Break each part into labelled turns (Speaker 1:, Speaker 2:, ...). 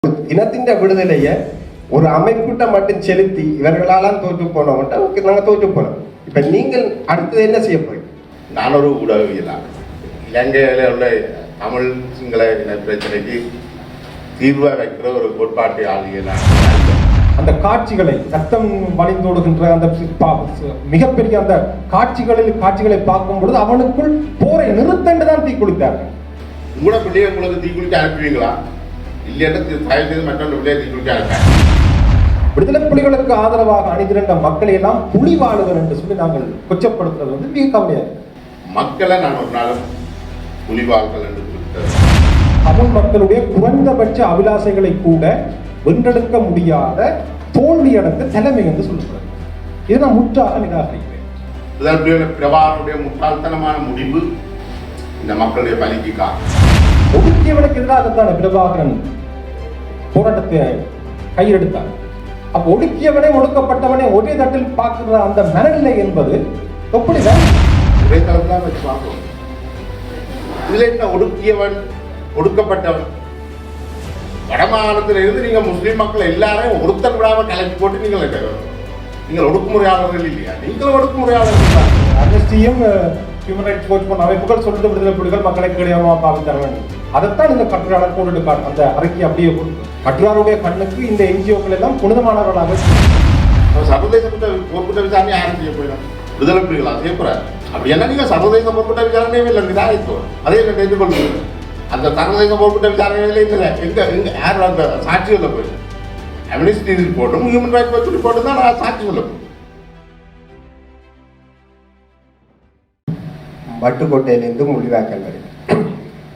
Speaker 1: இனத்தின் விடுதலையை ஒரு அமைப்புட்ட மட்டும் செலுத்தி இவர்களாலாம் தோற்று போனோம்ட்டா நாங்கள் தோற்று போனோம். இப்போ நீங்கள் அடுத்தது என்ன செய்ய போறீங்க?
Speaker 2: நான் ஒரு ஊடகவியலாளர். இலங்கையில் உள்ள தமிழ் சிங்கள இன பிரச்சனைக்கு தீர்வாக வைக்கிற ஒரு கோட்பாட்டு ஆளுகையிலான
Speaker 1: அந்த காட்சிகளை ரத்தம் வழிந்தோடுகின்ற அந்த மிகப்பெரிய அந்த காட்சிகளை பார்க்கும் பொழுது அவனுக்குள் போரை நிறுத்தண்டு தான் தீ குளித்தார்கள்.
Speaker 2: உங்களோட பிள்ளைய உங்களுக்கு தீக்குளிக்க அனுப்புவீங்களா? இல்லைன்னா தயவு செய்து மற்றொரு பிள்ளைய தீக்குளிக்க அனுப்ப.
Speaker 1: விடுதலை புலிகளுக்கு ஆதரவாக அணிதிரண்ட மக்களை எல்லாம் புலிவாளுகள் என்று சொல்லி நாங்கள் கொச்சப்படுத்துறது வந்து மிக கவலையாக.
Speaker 2: மக்களை நான் ஒரு நாளும் புலிவாள்கள் என்று குறித்தது.
Speaker 1: தமிழ் மக்களுடைய குறைந்தபட்ச அபிலாசைகளை கூட வென்றெடுக்க முடியாத தோல்வியடைந்த தலைமை என்று சொல்லப்படுறது. இதை நான் முற்றாக நிராகரிக்கிறேன்.
Speaker 2: பிரபாகருடைய முட்டாள்தனமான முடிவு இந்த மக்களுடைய பலிக்கு காரணம்.
Speaker 1: ஒடுக்கியவனுக்கு எதிராகத்தான பிரபாகரன் போராட்டத்தை கையெடுத்தார். அப்ப ஒடுக்கியவனே ஒடுக்கப்பட்டவனே ஒரே தட்டில் பார்க்கிற அந்த மனநிலை என்பது எப்படிதான்
Speaker 2: ஒரே தளத்தான் வச்சு பார்க்கணும். இதுல என்ன ஒடுக்கியவன் ஒடுக்கப்பட்டவன்? வடமாகாணத்தில் இருந்து நீங்க முஸ்லீம் மக்கள் எல்லாரையும் ஒருத்தர் விடாம கலக்கி போட்டு நீங்கள் ஒடுக்குமுறையாளர்கள் இல்லையா? நீங்கள் ஒடுக்குமுறையாளர்கள்.
Speaker 1: அம்னஸ்டியும் ஹியூமன் ரைட்ஸ் வாட்ச் போன்ற அமைப்புகள் சொல்லிட்டு விடுதலை புலிகள் மக்களை கிடையாம பாவித்தார் வேண்டும். அதைத்தான் இந்த கட்டுரையாளர் போட்டு அந்த அறிக்கை அப்படியே கொடுத்து கட்டுரையாளருடைய கண்ணுக்கு இந்த என்ஜிஓக்கள் எல்லாம் புனிதமானவர்களாக
Speaker 2: சர்வதேச போர்க்குற்ற விசாரணை யாரும் செய்ய போயிடும்? விடுதலை புலிகளா செய்ய போறாரு? அப்படி என்ன நீங்க சர்வதேச போர்க்குற்ற விசாரணையே இல்லை நிதானித்தோம். அதே என்ன தெரிந்து கொள்ளுங்க. அந்த சர்வதேச போர்க்குற்ற விசாரணையில இல்லை எங்க எங்க யார் அந்த சாட்சி சொல்ல போயிடும்? அம்னஸ்டி ரிப்போர்ட்டும் ஹியூமன் ரைட்ஸ் வாட்ச் ரிப்போர்ட்டும் தான் நான் சாட்சி சொல்ல போயிடும்.
Speaker 1: வட்டுக்கோட்டையிலிருந்து முள்ளிவாய்க்கால் வரை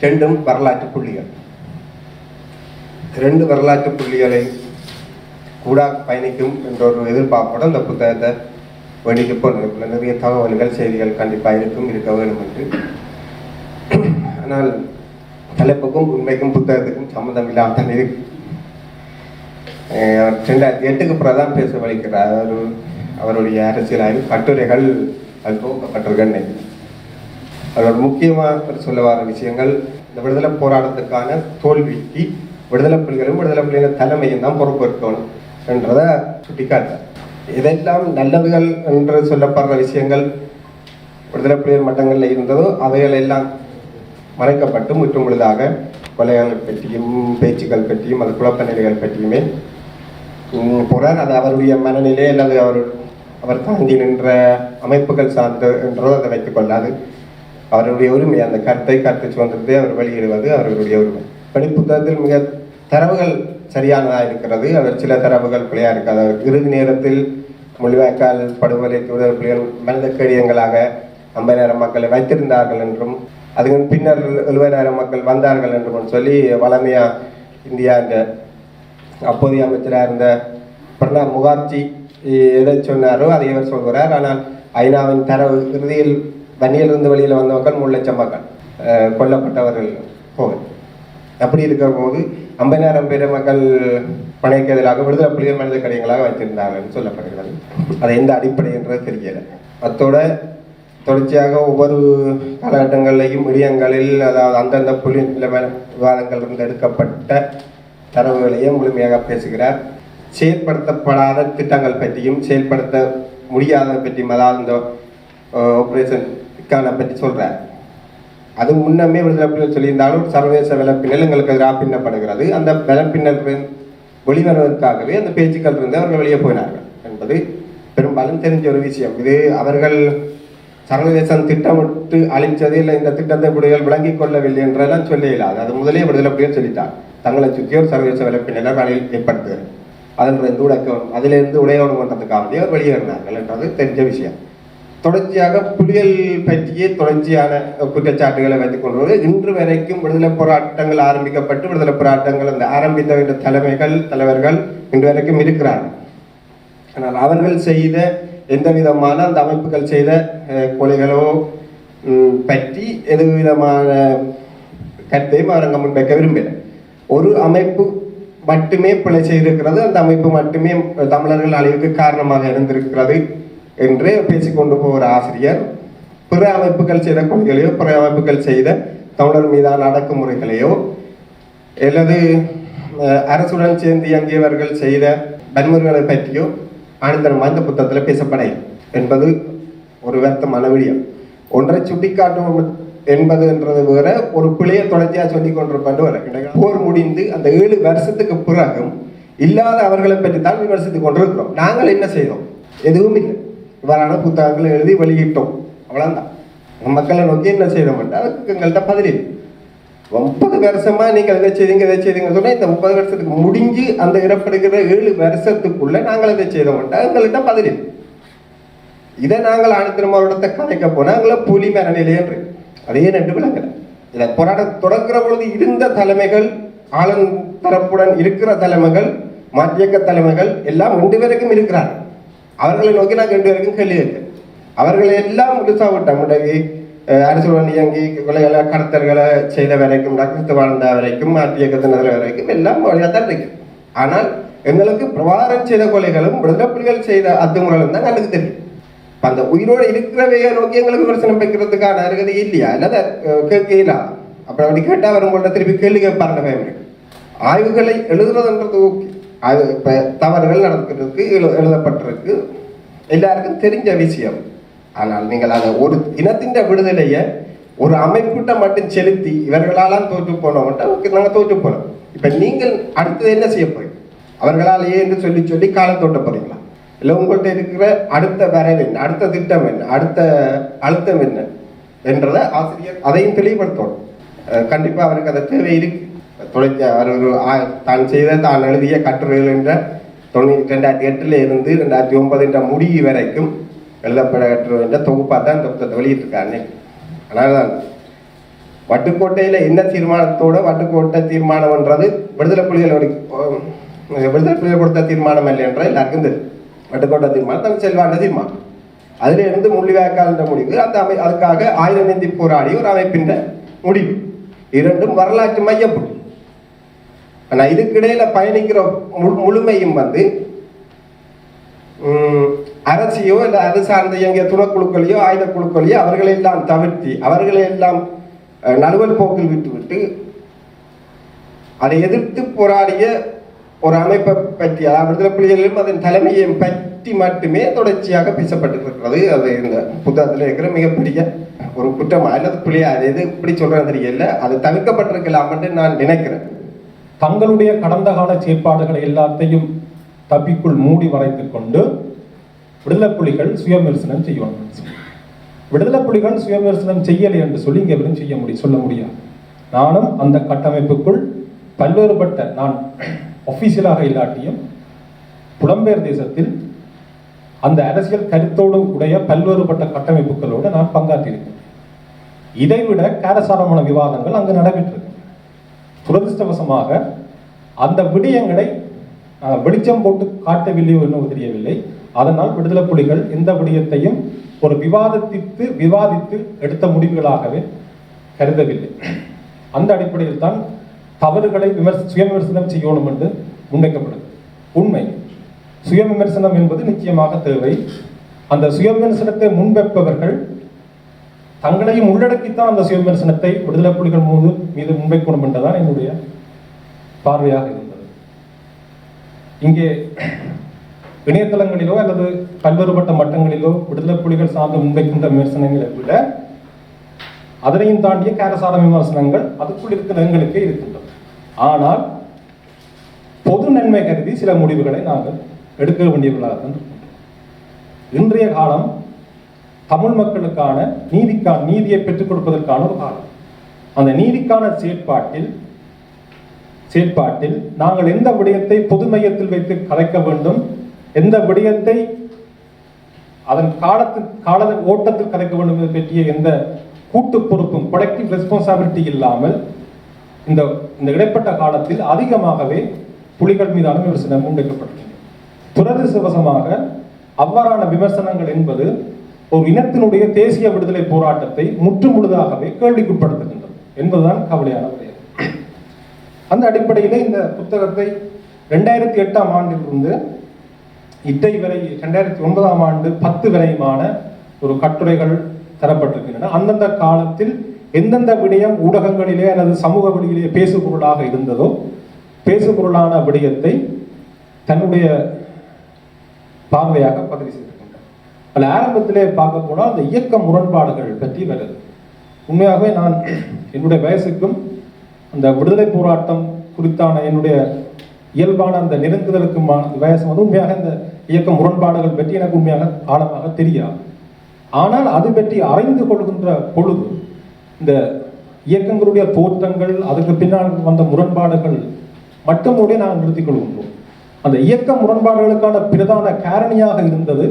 Speaker 1: ரெண்டும் வரலாற்று புள்ளிகள். ரெண்டு வரலாற்று புள்ளிகளை கூட பயணிக்கும் என்ற ஒரு எதிர்பார்ப்போடு அந்த புத்தகத்தை வெளிக்க போன நிறைய தகவல்கள் செய்திகள் கண்டிப்பாக இருக்க வேண்டும் என்று. ஆனால் தலைப்புக்கும் உண்மைக்கும் புத்தகத்துக்கும் சம்மந்தம் இல்லாமல் தான் இருக்கு. 2008 பிறதான் பேச வலிக்கிறார். அவருடைய அரசியல் ஆய்வு கட்டுரைகள் அது துவக்கப்பட்டிருக்கேன்னு. அதோட முக்கியமாக சொல்ல வர விஷயங்கள் இந்த விடுதலை போராட்டத்துக்கான தோல்விக்கு விடுதலை புலிகளின் தலைமையும் தான் பொறுப்பேற்கணும் என்றதை சுட்டிக்காட்டார். இதெல்லாம் நல்லதுகள் என்று சொல்லப்படுற விஷயங்கள் விடுதலை புலிகள் மட்டங்களில் இருந்ததோ அவைகள் எல்லாம் மறைக்கப்பட்டு முற்றும் முழுதாக கொலைகளை பற்றியும் பேச்சுக்கள் பற்றியும் அது குழப்ப நிலைகள் பற்றியுமே போறார். அது அவருடைய மனநிலை அல்லது அவர் தாங்கி நின்ற அமைப்புகள் சார்ந்து என்றோ அதை வைத்துக் கொள்ளாது. அவருடைய உரிமை, அந்த கருத்து சுதந்திரத்தை அவர் வெளியிடுவது அவர்களுடைய உரிமை. புத்தகத்தில் மிக தரவுகள் சரியானதாக இருக்கிறது. அவர் சில தரவுகள் பிழையா இருக்காது. இறுதி நேரத்தில் முள்ளிவாய்க்கால் படுகொலை விடுதலை புலிகள் மனித கேடியங்களாக 50,000 மக்களை வைத்திருந்தார்கள் என்றும் அதுக்கு பின்னர் 70,000 மக்கள் வந்தார்கள் என்றும் சொல்லி வளமையா இந்தியா என்ற அப்போதைய அமைச்சராக இருந்த பிரணாப் முகர்ஜி எதை சொன்னாரோ அதை இவர் சொல்கிறார். ஆனால் ஐநாவின் தரவு இறுதியில் வன்னியிலிருந்து வெளியில் வந்த மக்கள் 3 லட்சம் மக்கள் கொல்லப்பட்டவர்கள் போகுது. அப்படி இருக்கிற போது 50,000 பேர் மக்கள் பணிக்கு எதிராக விடுதலை புலிகள் மனித கடிதங்களாக வைத்திருந்தார்கள் சொல்லப்படுகிறது. அது எந்த அடிப்படை என்றது தெரியல. அத்தோட தொடர்ச்சியாக ஒவ்வொரு காலகட்டங்களிலையும் இடியங்களில் அதாவது அந்தந்த புலி விவாதங்கள் இருந்து எடுக்கப்பட்ட தரவுகளையும் முழுமையாக பேசுகிறார். செயல்படுத்தப்படாத திட்டங்கள் பற்றியும் செயல்படுத்த முடியாத பற்றியும் அதாவது இந்த ஆப்ரேஷன் பற்றி சொல்றார். அது முன்னமே விடுதலை புலிகள் சொல்லியிருந்தாலும் சர்வதேச விலப்பின்னல் எங்களுக்கு எதிராக பின்னப்படுகிறது. அந்த விலப்பின்னல் வெளிவருவதற்காகவே அந்த பேச்சுக்கள் இருந்து அவர்கள் வெளியே போயினார்கள் என்பது பெரும்பாலும் தெரிஞ்ச ஒரு விஷயம். இது அவர்கள் சர்வதேசம் திட்டமிட்டு அழிச்சது இல்லை, இந்த திட்டத்தை புலிகள் விளங்கிக் கொள்ளவில்லை என்றெல்லாம் சொல்ல இயலாது. அது முதலே விடுதலை புலிகள் சொல்லிட்டார். தங்களை சுற்றி ஒரு சர்வதேச விலப்பின்னலை ஏற்படுத்துகிறது. அதிலிருந்து உடையவனம் பண்ணுறதுக்காக அவர் வெளியேறினார்கள் என்றது தெரிஞ்ச விஷயம். தொடர்ச்சியாக புலிகள் பற்றிய தொடர்ச்சியான குற்றச்சாட்டுகளை வைத்துக் கொள்வது இன்று வரைக்கும் விடுதலை போராட்டங்கள் ஆரம்பிக்கப்பட்டு விடுதலை போராட்டங்கள் அந்த ஆரம்பித்த வேண்டிய தலைவர்கள் இன்று வரைக்கும் இருக்கிறார்கள். ஆனால் அவர்கள் செய்த எந்த விதமான அந்த அமைப்புகள் செய்த கொலைகளோ பற்றி எது விதமான கருத்தையும் அவங்க முன்வைக்க விரும்பல. ஒரு அமைப்பு மட்டுமே பிழை செய்திருக்கிறது, அந்த அமைப்பு மட்டுமே தமிழர்கள் அழிவுக்கு காரணமாக இருந்திருக்கிறது என்று பேசிக்கொண்டு போகிற ஆசிரியர் பிற அமைப்புகள் செய்த கொள்கைகளையோ பிற அமைப்புகள் செய்த தமிழர் மீதான அடக்குமுறைகளையோ அல்லது அரசுடன் சேர்ந்து இயங்கியவர்கள் செய்த வன்முறைகளை பற்றியோ ஆணித்தரம் இந்த புத்தகத்தில் பேசப்படையும் என்பது ஒரு வருத்தமான விடயம். ஒன்றை சுட்டிக்காட்டும் என்பதுன்றது வேற, ஒரு பிழையை தொடர்ச்சியாக சொல்லிக் கொண்டிருப்பாண்டு வர போர் முடிந்து அந்த 7 வருஷத்துக்கு பிறகும் இல்லாத அவர்களை பற்றி தான் விமர்சித்துக் கொண்டிருக்கிறோம். நாங்கள் என்ன செய்தோம்? எதுவும் இல்லை. இவ்வாறான புத்தகங்களை எழுதி வெளியிட்டோம், அவ்வளவுதான். மக்களை நோக்கி என்ன செய்தோம் அதுக்கு எங்கள்கிட்ட பதில் இல்லை. 30 வருஷமா நீங்கள் இதை செய்தீங்க சொன்னா இந்த 30 வருஷத்துக்கு முடிஞ்சு அந்த இடப்படுகிற 7 வருஷத்துக்குள்ள நாங்கள் இதை செய்தோம் எங்கள்கிட்ட பதில் இல்லை. இதை நாங்கள் ஆணித்திரமாவோட கதைக்க போனா புலி மனநிலை என்று அதே ரெண்டு விளங்கல. இதை போராட்டம் தொடங்குற பொழுது இருந்த தலைமைகள், ஆளும் தரப்புடன் இருக்கிற தலைமைகள், மாற்றியக்க தலைமைகள் எல்லாம் 2 பேருக்கும் இருக்கிறார்கள். அவர்களை நோக்கி நான் 2 பேருக்கும் கேள்வி கேட்கிறேன். அவர்களை எல்லாம் முழுசா விட்டோம். முடங்கி அரசுடன் இயங்கி கொலைகளை கடத்தல்களை செய்த வரைக்கும், ரத்தத்து வாழ்ந்த வரைக்கும், மாற்றியக்கத்தினர் வரைக்கும் எல்லாம் வழியாத்தான் இருக்கு. ஆனால் எங்களுக்கு பிரபாகரன் செய்த கொலைகளும் விடுதலை புலிகள் செய்த அத்துமுறைகளும் தான் கண்ணுக்கு தெரியும். அந்த உயிரோடு இருக்கிறவையை நோக்கி எங்களுக்கு விமர்சனம் வைக்கிறதுக்கான அருகதை இல்லையா? இல்லாத கேட்கலா? அப்புறம் அப்படி கேட்டால் அவர் உங்கள்ட்ட திருப்பி கேள்வி கேட்பாருங்க ஃபேமிலி. ஆய்வுகளை எழுதுறதுன்றது ஓகே, அது இப்போ தவறுகள் நடக்கிறதுக்கு எழுதப்பட்டிருக்கு, எல்லாருக்கும் தெரிஞ்ச விஷயம். ஆனால் நீங்கள் அதை ஒரு இனத்தின் விடுதலையை ஒரு அமைப்பிட்ட மட்டும் செலுத்தி இவர்களாலாம் தோற்று போனோம்ட்டு நாங்கள் தோற்று போனோம். இப்போ நீங்கள் அடுத்தது என்ன செய்ய போறீங்க? அவர்களாலேயே என்று சொல்லி காலம் தோட்ட போறீங்களா? இல்லை உங்கள்கிட்ட இருக்கிற அடுத்த வரைவு என்ன, அடுத்த திட்டம் என்ன, அடுத்த அழுத்தம் என்ன என்றதை ஆசிரியர் அதையும் தெளிவுபடுத்தணும். கண்டிப்பாக அவருக்கு அதை தேவை இருக்கு. அவர் ஒரு தான் செய்த தான் எழுதிய கட்டுரைகள் என்ற 2008 இருந்து 2009 முடிவு வரைக்கும் எழுதப்பட கட்டுரை என்ற தொகுப்பாக தான் இந்த புத்தகத்தை வெளியிட்டிருக்காரு. ஆனால் தான் வட்டுக்கோட்டையில் என்ன தீர்மானத்தோட வட்டுக்கோட்டை தீர்மானம்ன்றது விடுதலை புலிகள் கொடுத்த தீர்மானம் இல்லை என்ற எல்லாருக்கும் தெரியும். வட்டுக்கோட்டை தீர்மானம் தமிழ் செல்வாண்ட தீர்மானம், அதில் இருந்து முள்ளிவாய்க்கால் முடிவு, அந்த அதுக்காக ஆயுதம் ஏந்தி போராடி ஒரு அமைப்பின் முடிவு, இரண்டும் வரலாற்று மையப்புள்ளி. ஆனால் இதுக்கிடையில பயணிக்கிற முழுமையும் அரசியோ இல்லை அது சார்ந்த இயங்கிய துணைக்குழுக்களையோ ஆயுத குழுக்களையோ அவர்களெல்லாம் தவிர்த்து அவர்களெல்லாம் நழுவல் போக்கில் விட்டுவிட்டு அதை எதிர்த்து போராடிய ஒரு அமைப்பை பற்றி, அதாவது விடுதலை புலிகளிலும் அதன் தலைமையை பற்றி மட்டுமே தொடர்ச்சியாக பேசப்பட்டிருக்கிறது. அது இந்த புத்தகத்தில் இருக்கிற மிகப்பெரிய ஒரு குற்றம் அல்லது புலியா, அது எது இப்படி சொல்றது தெரியல, அது தவிர்க்கப்பட்டிருக்கலாம் என்று நான் நினைக்கிறேன்.
Speaker 3: தங்களுடைய கடந்த கால செயற்பாடுகளை எல்லாத்தையும் தப்பிக்குள் மூடி வரைத்துக் கொண்டு விடுதலை புலிகள் சுயவிமர்சனம் செய்வாங்க. விடுதலை புலிகள் சுயவிமர்சனம் செய்யலை என்று சொல்லி இங்கே எவரும் சொல்ல முடியாது. நானும் அந்த கட்டமைப்புக்குள் பல்வேறுபட்ட, நான் ஒஃபீஷியலாக இல்லாட்டியும் புலம்பெயர் தேசத்தில் அந்த அரசியல் கருத்தோடு உடைய பல்வேறுபட்ட கட்டமைப்புகளோடு நான் பங்காற்றியிருக்கேன். இதைவிட காரசாரமான விவாதங்கள் அங்கு நடைபெற்றிருக்கு. துரதிருஷ்டவசமாக அந்த விடயங்களை வெளிச்சம் போட்டு காட்டவில்லையோ என்னவோ தெரியவில்லை. அதனால் விடுதலை புலிகள் எந்த விடயத்தையும் ஒரு விவாதித்து எடுத்த முடிவுகளாகவே கருதவில்லை. அந்த அடிப்படையில் தான் தவறுகளை சுயவிமர்சனம் செய்யணும் என்று முன்வைக்கப்படுது. உண்மை, சுயவிமர்சனம் என்பது நிச்சயமாக தேவை. அந்த சுயவிமர்சனத்தை முன்வைப்பவர்கள் தங்களையும் உள்ளடக்கித்தான் அந்த சுயவிமர்சனத்தை விடுதலை புலிகள் மீது முன்வைக்கணும் என்றுதான் என்னுடைய பார்வையாக இருந்தது. இங்கே இணையதளங்களிலோ அல்லது பல்வேறுபட்ட மட்டங்களிலோ விடுதலை புலிகள் சார்ந்து முன்வைக்கின்ற விமர்சனங்களை விட அதனையும் தாண்டிய காரசார விமர்சனங்கள் அதுக்குள் இருக்கிற எங்களுக்கே இருக்கின்றன. ஆனால் பொது நன்மை கருதி சில முடிவுகளை நாங்கள் எடுக்க வேண்டியவர்களாக தான் இருக்கின்றோம். இன்றைய காலம் தமிழ் மக்களுக்கான நீதியை பெற்றுக் கொடுப்பதற்கான ஒரு காலம். அந்த நீதிக்கான செயற்பாட்டில் நாங்கள் எந்த விடயத்தை பொது மையத்தில் வைத்து கலைக்க வேண்டும், எந்த விடயத்தை அதன் கால ஓட்டத்தில் கலைக்க வேண்டும் என்பதை பற்றிய எந்த கூட்டு பொறுப்பும் கொலெக்டிவ் ரெஸ்பான்சிபிலிட்டி இல்லாமல் இந்த இடைப்பட்ட காலத்தில் அதிகமாகவே புலிகள் மீதான விமர்சனம் முன்வைக்கப்பட்டிருக்கிறது. துரதிர்ஷ்டவசமாக அவ்வாறான விமர்சனங்கள் என்பது ஒரு இனத்தினுடைய தேசிய விடுதலை போராட்டத்தை முற்றுமுழுதாகவே கேள்விக்குட்படுத்துகின்றது என்பதுதான் கவலையான விடயம். அந்த அடிப்படையிலே இந்த புத்தகத்தை 2008ஆம் ஆண்டிலிருந்து இட்டை வரை 2009ஆம் ஆண்டு 10 வரையுமான ஒரு கட்டுரைகள் தரப்பட்டிருக்கின்றன. அந்தந்த காலத்தில் எந்தெந்த விடயம் ஊடகங்களிலே அல்லது சமூக வழியிலே பேசுபொருளாக இருந்ததோ பேசுபொருளான விடயத்தை தன்னுடைய பார்வையாக பதிவு செய்திருக்கின்றார். அதில் ஆரம்பத்திலே பார்க்க போனால் அந்த இயக்க முரண்பாடுகள் பற்றி வருது. உண்மையாகவே நான் என்னுடைய வயசுக்கும் அந்த விடுதலை போராட்டம் குறித்தான என்னுடைய இயல்பான அந்த நெருங்குதலுக்குமான வயசு வந்து உண்மையாக இந்த இயக்க முரண்பாடுகள் பற்றி எனக்கு உண்மையாக ஆழமாக தெரியாது. ஆனால் அது பற்றி அறிந்து கொள்கின்ற பொழுது இந்த இயக்கங்களுடைய தோற்றங்கள் அதுக்கு பின்னால் வந்த முரண்பாடுகள் மட்டுமோடே நாங்கள் நிறுத்திக் கொள்கின்றோம். அந்த இயக்க முரண்பாடுகளுக்கான பிரதான காரணியாக இருந்தது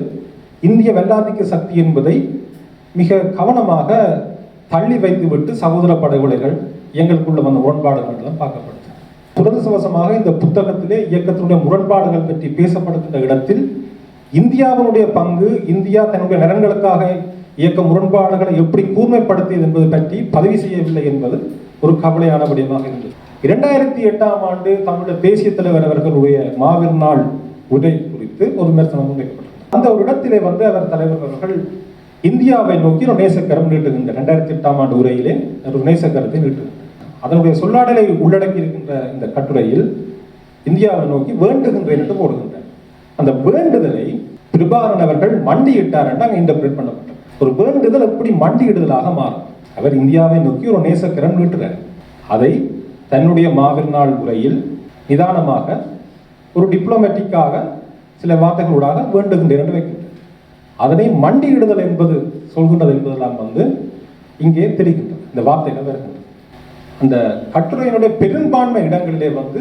Speaker 3: இந்திய வெள்ளாதிக்க சக்தி என்பதை மிக கவனமாக தள்ளி வைத்துவிட்டு சகோதர படுகொலைகள் எங்களுக்குள்ள வந்த முரண்பாடுகள் எல்லாம் பார்க்கப்படுது. துரதிர்ஷ்டவசமாக இந்த புத்தகத்திலே இயக்கத்தினுடைய முரண்பாடுகள் பற்றி பேசப்படுகின்ற இடத்தில் இந்தியாவினுடைய பங்கு, இந்தியா தன்னுடைய நலன்களுக்காக இயக்க முரண்பாடுகளை எப்படி கூர்மைப்படுத்தியது என்பது பற்றி பதிவு செய்யவில்லை என்பது ஒரு கவலையான விடயமாக இருந்தது. 2008ஆம் ஆண்டு தமிழக தேசிய தலைவர் அவர்களுடைய மாவீர் நாள் உரை குறித்து ஒரு விமர்சனம் முன்வைக்கப்பட்டது. அந்த ஒரு இடத்திலே வந்து அவர் தலைவர் அவர்கள் இந்தியாவை நோக்கி ஒரு நேசக்கரம் நீட்டுகின்ற 2008ஆம் ஆண்டு உரையிலே ஒரு நேசக்கரத்தை நீட்டுகின்ற அதனுடைய சொல்லாடலை உள்ளடக்கி இருக்கின்ற இந்த கட்டுரையில் இந்தியாவை நோக்கி வேண்டுகின்றேன் என்று போடுகின்றனர். அந்த வேண்டுதலை கிருபாகரன் அவர்கள் மண்டியிட்டார் என்று அங்கே இன்டர்பிரேட் பண்ணப்பட்டது. ஒரு வேண்டுதல் எப்படி மண்டியிடுதலாக மாறும்? அவர் இந்தியாவை நோக்கி ஒரு நேசக்கரம் நீட்டுகிறார். அதை தன்னுடைய மாவீர் நாள் உரையில் நிதானமாக ஒரு டிப்ளமேட்டிக்காக சில வார்த்தைகளூடாக வேண்டுகின்றேன் என்று வைக்கின்றார். அதனை மண்டியிடுதல் என்பது சொல்கின்றது என்பதெல்லாம் வந்து இங்கே தெரிகின்றது. இந்த வார்த்தைகள் வருகின்றது. அந்த கட்டுரையினுடைய பெரும்பான்மை இடங்களிலே வந்து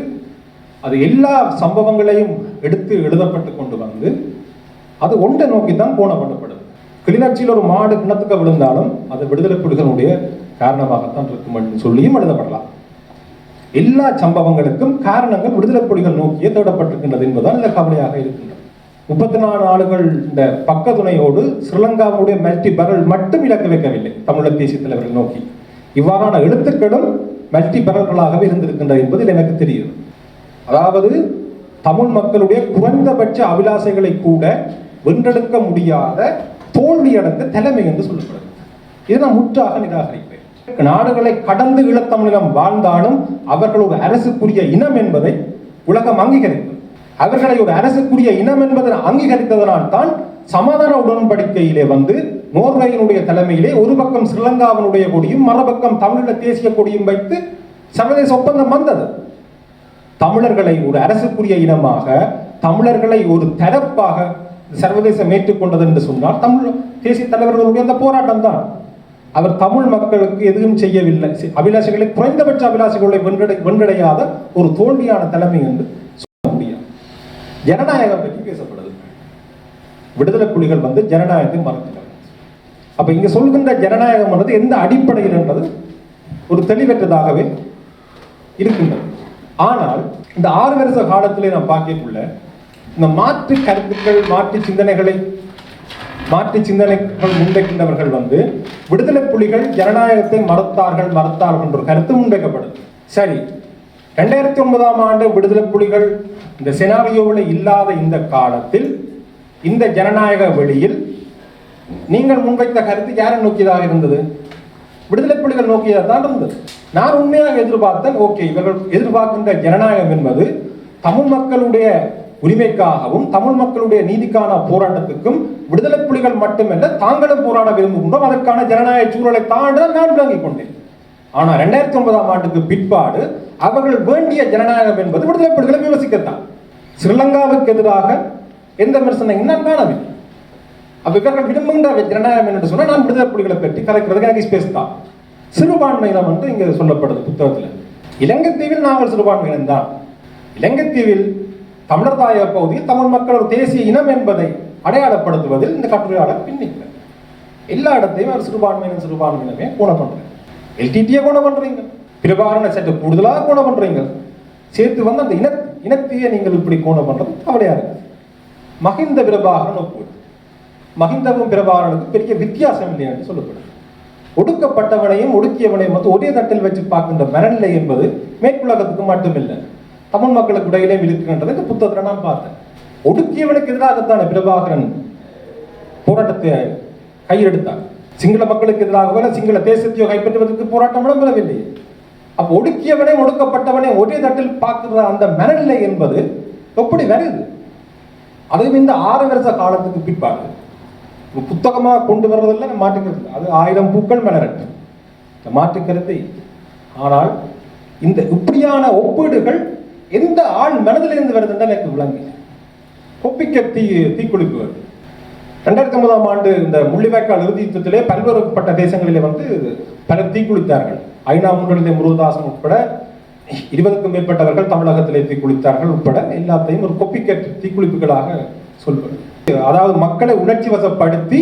Speaker 3: அது எல்லா சம்பவங்களையும் எடுத்து எழுதப்பட்டு கொண்டு வந்து அது ஒன்றை நோக்கி தான் கோணப்படப்படுது. கிளிநொச்சியில் ஒரு மாடு கிணத்துக்கு விழுந்தாலும் அது விடுதலை புலிகளுடைய காரணமாகத்தான் இருக்கும் என்று சொல்லியும் எழுதப்படலாம். எல்லா சம்பவங்களுக்கும் காரணங்கள் விடுதலை புலிகள் நோக்கியே தேடப்பட்டிருக்கின்றது என்பதால் இந்த கவலையாக இருக்கின்றது. 34 நாடுகள் இந்த பக்கத்துணையோடு ஸ்ரீலங்காவுடைய மல்டி பரல் மட்டும் இலக்கு வைக்கவில்லை தமிழக தேசிய தலைவர்கள் நோக்கி. இவ்வாறான எழுத்துக்களும் மல்டி பரல்களாகவே இருந்திருக்கின்றது என்பதில் எனக்கு தெரியும். அதாவது தமிழ் மக்களுடைய குறைந்தபட்ச அபிலாசைகளை கூட வென்றெடுக்க முடியாத தோல்வியடைந்த தலைமை என்று சொல்லப்படுகிறது. இதை நான் முற்றாக நிராகரிப்பேன். நாடுகளை கடந்து ஈழத்தமிழகம் வாழ்ந்தாலும் அவர்கள் ஒரு அரசுக்குரிய இனம் என்பதை உலகம் அங்கீகரித்தது. அவர்களை ஒரு அரசுக்குரிய இனம் என்பதை அங்கீகரித்ததனால் தான் சமாதான உடன்படிக்கையிலே வந்து நோர்வேயினுடைய தலைமையிலே ஒரு பக்கம் ஸ்ரீலங்காவினுடைய கொடியும் மறுபக்கம் தமிழீழ தேசிய கொடியும் வைத்து சர்வதேச ஒப்பந்தம் வந்தது. தமிழர்களை ஒரு அரசுக்குரிய இனமாக, தமிழர்களை ஒரு தரப்பாக சர்வதேசம் ஏற்றுக்கொண்டது என்று சொன்னால் தமிழ் தேசிய தலைவர்களுடைய அந்த போராட்டம் தான். அவர் தமிழ் மக்களுக்கு எதுவும் செய்யவில்லை. அபிலாஷைகளை குறைந்தபட்ச அபிலாஷைகளை வென்றடையாத ஒரு தோல்வியான தலைமை என்று சொல்ல முடியாது. ஜனநாயகம் பற்றி பேசப்படுது. விடுதலை புலிகள் வந்து ஜனநாயகத்தை மறுக்கிறார். அப்ப இங்க சொல்கின்ற ஜனநாயகம் என்பது எந்த அடிப்படையில் என்பது ஒரு தெளிவற்றதாகவே இருக்கின்றது. ஆனால் இந்த 6 வருஷ காலத்திலே நாம் பார்க்கக்குள்ள இந்த மாற்று கருத்துக்கள், மாற்று சிந்தனைகள் முன்வைக்கின்றவர்கள் வந்து விடுதலை புலிகள் ஜனநாயகத்தை மறுத்தார்கள் என்ற ஒரு கருத்து முன்வைக்கப்படுது. சரி, 2009ஆம் ஆண்டு விடுதலை புலிகள் இந்த செனாரியோவில் இல்லாத இந்த காலத்தில் இந்த ஜனநாயக வெளியில் நீங்கள் முன்வைத்த கருத்து யாரை நோக்கியதாக இருந்தது? விடுதலை புலிகள் நோக்கியதாக தான் இருந்தது. நான் உண்மையாக எதிர்பார்த்தேன், ஓகே, இவர்கள் எதிர்பார்க்கின்ற ஜனநாயகம் என்பது தமிழ் மக்களுடைய உரிமைக்காகவும் தமிழ் மக்களுடைய நீதிக்கான போராட்டத்துக்கும் விடுதலை புலிகள் மட்டுமல்ல தாங்களும் போராட விரும்புகின்றோம், அதற்கான ஜனநாயக சூழலை தாண்ட நான் விளங்கிக் கொண்டேன். ஆனால் 2009ஆம் ஆண்டுக்கு பிற்பாடு அவர்கள் வேண்டிய ஜனநாயகம் என்பது விடுதலை புலிகளை விமர்சிக்கத்தான். ஸ்ரீலங்காவுக்கு எதிராக எந்த விமர்சனம் நான் காணவில்லை. அப்ப இவர்கள் விரும்புகின்ற ஜனநாயகம் என்று சொன்னால் நான் விடுதலை புலிகளை பற்றி கதைக்கிறதுக்கு எனக்கு ஸ்பேஸ் தான். சிறுபான்மையினம் வந்து இங்கே சொல்லப்படுது புத்தகத்தில். இலங்கைத்தீவில் நாங்கள் சிறுபான்மையினம் தான். இலங்கைத்தீவில் தமிழர் தாயக பகுதியில் தமிழ் மக்கள் ஒரு தேசிய இனம் என்பதை அடையாளப்படுத்துவதில் இந்த கட்டுரையாளர் பின்னிக்கல. எல்லா இடத்தையும் அவர் சிறுபான்மையினமே கோண பண்றீங்க. எல்டிடியை கோண பண்றீங்க, பிரபாகரனை சற்று கூடுதலாக கோண பண்றீங்க. சேர்த்து வந்து அந்த இனத்தையே நீங்கள் இப்படி கோண பண்றது கவலையா இருக்கு. மஹிந்த பிரபாகரன் ஒப்புவது, மஹிந்தவும் பிரபாகரனுக்கு பெரிய வித்தியாசம் இல்லை என்று சொல்லப்படுது. ஒடுக்கப்பட்டவனையும் ஒடுக்கியவனையும் வந்து ஒரே தட்டில் வச்சு பார்க்கின்ற மனநிலை என்பது மேற்குலகத்துக்கு மட்டுமில்லை, தமிழ் மக்களுக்கு இடையிலே இருக்கின்றது. இந்த புத்தகத்தில் நான் பார்த்தேன். ஒடுக்கியவனுக்கு எதிராகத்தான பிரபாகரன் போராட்டத்தை கையெடுத்தார். சிங்கள மக்களுக்கு எதிராக சிங்கள தேசத்தையோ கைப்பற்றுவதற்கு போராட்டம் இடம்பெறவில்லை. அப்ப ஒடுக்கியவனே ஒடுக்கப்பட்டவனே ஒரே தட்டில் பார்க்கிற அந்த மனநிலை என்பது எப்படி வருது? அதுவும் இந்த 6 வருஷ காலத்துக்கு பிற்பாடு புத்தகமாக கொண்டு வர்றதெல்லாம் மாற்றுக்கிறது. அது 1000 பூக்கள் மலரட்டும் மாற்றுக்கிறது. ஆனால் இந்த இப்படியான ஒப்பீடுகள் எந்த ஆள் மனதிலிருந்து வருதுன்னு எனக்கு விளங்கு. கொப்பிக்க தீக்குளிப்பு வருது. 2009ஆம் ஆண்டு இந்த முள்ளிவாய்க்கால் இறுதி யுத்தத்திலே பல்வேறுபட்ட தேசங்களிலே பலர் தீக்குளித்தார்கள். ஐநா முன்னிலை முருகதாசன் உட்பட 20க்கும் மேற்பட்டவர்கள் தமிழகத்திலே தீக்குளித்தார்கள் உட்பட எல்லாத்தையும் ஒரு கொப்பிக்க தீக்குளிப்புகளாக சொல்வது. அதாவது மக்களை உணர்ச்சி வசப்படுத்தி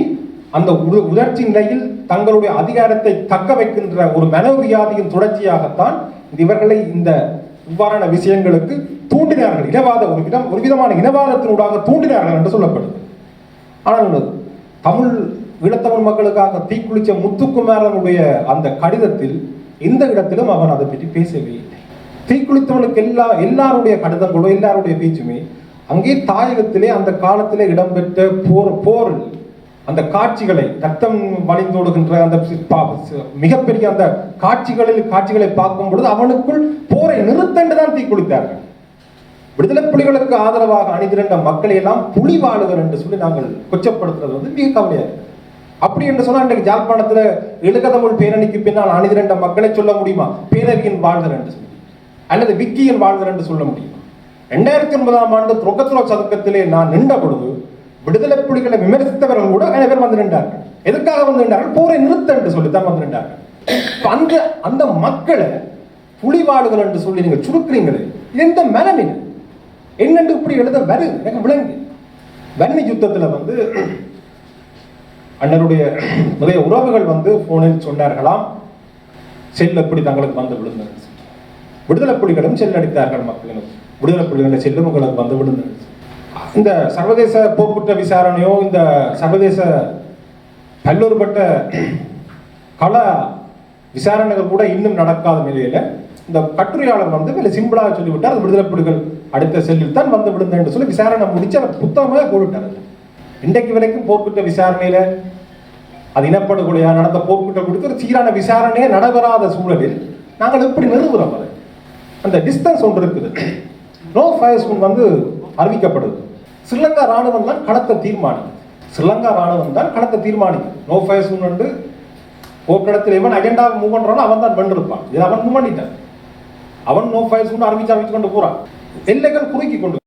Speaker 3: அந்த உணர்ச்சி நிலையில் தங்களுடைய அதிகாரத்தை தக்க வைக்கின்ற ஒரு மனோவியாதியின் தொடர்ச்சியாகத்தான் இவர்களை இந்த இவ்வாறான விஷயங்களுக்கு தூண்டினார்கள். இனவாத ஒரு விதமான இனவாதத்தினூடாக தூண்டினார்கள் என்று சொல்லப்படுது. ஆனால் தமிழ் ஈழத்தமிழ் மக்களுக்காக தீக்குளிச்ச முத்துக்குமாரனுடைய அந்த கடிதத்தில் எந்த இடத்திலும் அவன் அதை பற்றி பேசவே இல்லை. தீக்குளித்தவனுக்கு எல்லாருடைய கடிதங்களோ எல்லாருடைய பேச்சுமே அங்கே தாயகத்திலே அந்த காலத்திலே இடம்பெற்ற போர் அந்த காட்சிகளை ரத்தம் வழிந்தோடுகின்ற அந்த மிகப்பெரிய அந்த காட்சிகளை பார்க்கும் பொழுது அவனுக்குள் போரை நிறுத்தண்டுதான் தீக்குளித்தார்கள். விடுதலை புலிகளுக்கு ஆதரவாக அணிதிரண்ட மக்களை எல்லாம் புலி வாழுவர் என்று சொல்லி நாங்கள் கொச்சப்படுத்துறது மிக கவலையா இருக்கு. அப்படி என்று சொன்னால் இன்றைக்கு ஜாழ்ப்பாணத்தில் எழுகதமிழ் பேரணிக்கு பின்னால் அணிதிரண்ட மக்களை சொல்ல முடியுமா பேரவியின் வாழ்வர் என்று சொல்லி, அல்லது விக்கியின் வாழ்வர் என்று சொல்ல முடியுமா? 2009ஆம் ஆண்டு துரோகத்துலோ சதுக்கத்திலே நான் நின்ற பொழுது விடுதலை புலிகளை விமர்சித்தவர்கள் கூட அனைவரும் வந்து நின்றார்கள். எதற்காக வந்து நின்றார்கள்? போரை நிறுத்த என்று சொல்லித்தான் வந்து நின்றார்கள். அந்த மக்களை புலிவாளுகள் என்று சொல்லி நீங்க சுருக்கிறீங்களே, எந்த மனநிலை என்னென்று இப்படி எழுத வருது எனக்கு விளங்கி. வன்னி யுத்தத்தில் அண்ணனுடைய நிறைய உறவுகள் போனில் சொன்னார்களாம், செல் எப்படி தங்களுக்கு வந்து விழுந்தது. விடுதலை புலிகளும் செல் அடித்தார்கள் மக்களும். விடுதலை புலிகளை செல்லும் உங்களுக்கு வந்து விழுந்தது. இந்த சர்வதேச போர்க்குற்ற விசாரணையோ இந்த சர்வதேச பல்வேறுபட்ட கள விசாரணைகள் கூட இன்னும் நடக்காத நிலையில இந்த கட்டுரையாளர் வெளி சிம்பிளாக சொல்லிவிட்டார், அது விடுதலை புலிகள் அடுத்த செல்லில் தான் வந்து விழுந்தேன் சொல்லி விசாரணை முடிச்சு அவர் புத்தகமாக போட்டுட்டார். இன்றைக்கு வரைக்கும் போர்க்குற்ற விசாரணையில அது இனப்படுகொலையா நடந்த போர்க்குற்றம் கொடுத்து ஒரு சீரான விசாரணையே நடைபெறாத சூழலில் நாங்கள் எப்படி நிறுவுறோம்? அது அந்த டிஸ்டன்ஸ் ஒன்று இருக்குது. நோ ஃபயர் ஜோன் அறிவிக்கப்படுது. ஸ்ரீலங்கா ராணுவம் தான் களத்தை தீர்மானிக்கும். ஸ்ரீலங்கா ராணுவம் தான் களத்தை தீர்மானிக்கும். நோ ஃபயர் ஜோன் போர்க்களத்தில் எவன் அஜெண்டா மூவ் பண்றானோ அவன் தான் பண்ணிருப்பான். இதை அவன் மூவ் பண்ணிட்டான். அவன் நோ ஃபயர் ஜோன் அறிவிச்சு கொண்டு போறான். எல்லைகள் குறுக்கி கொண்டு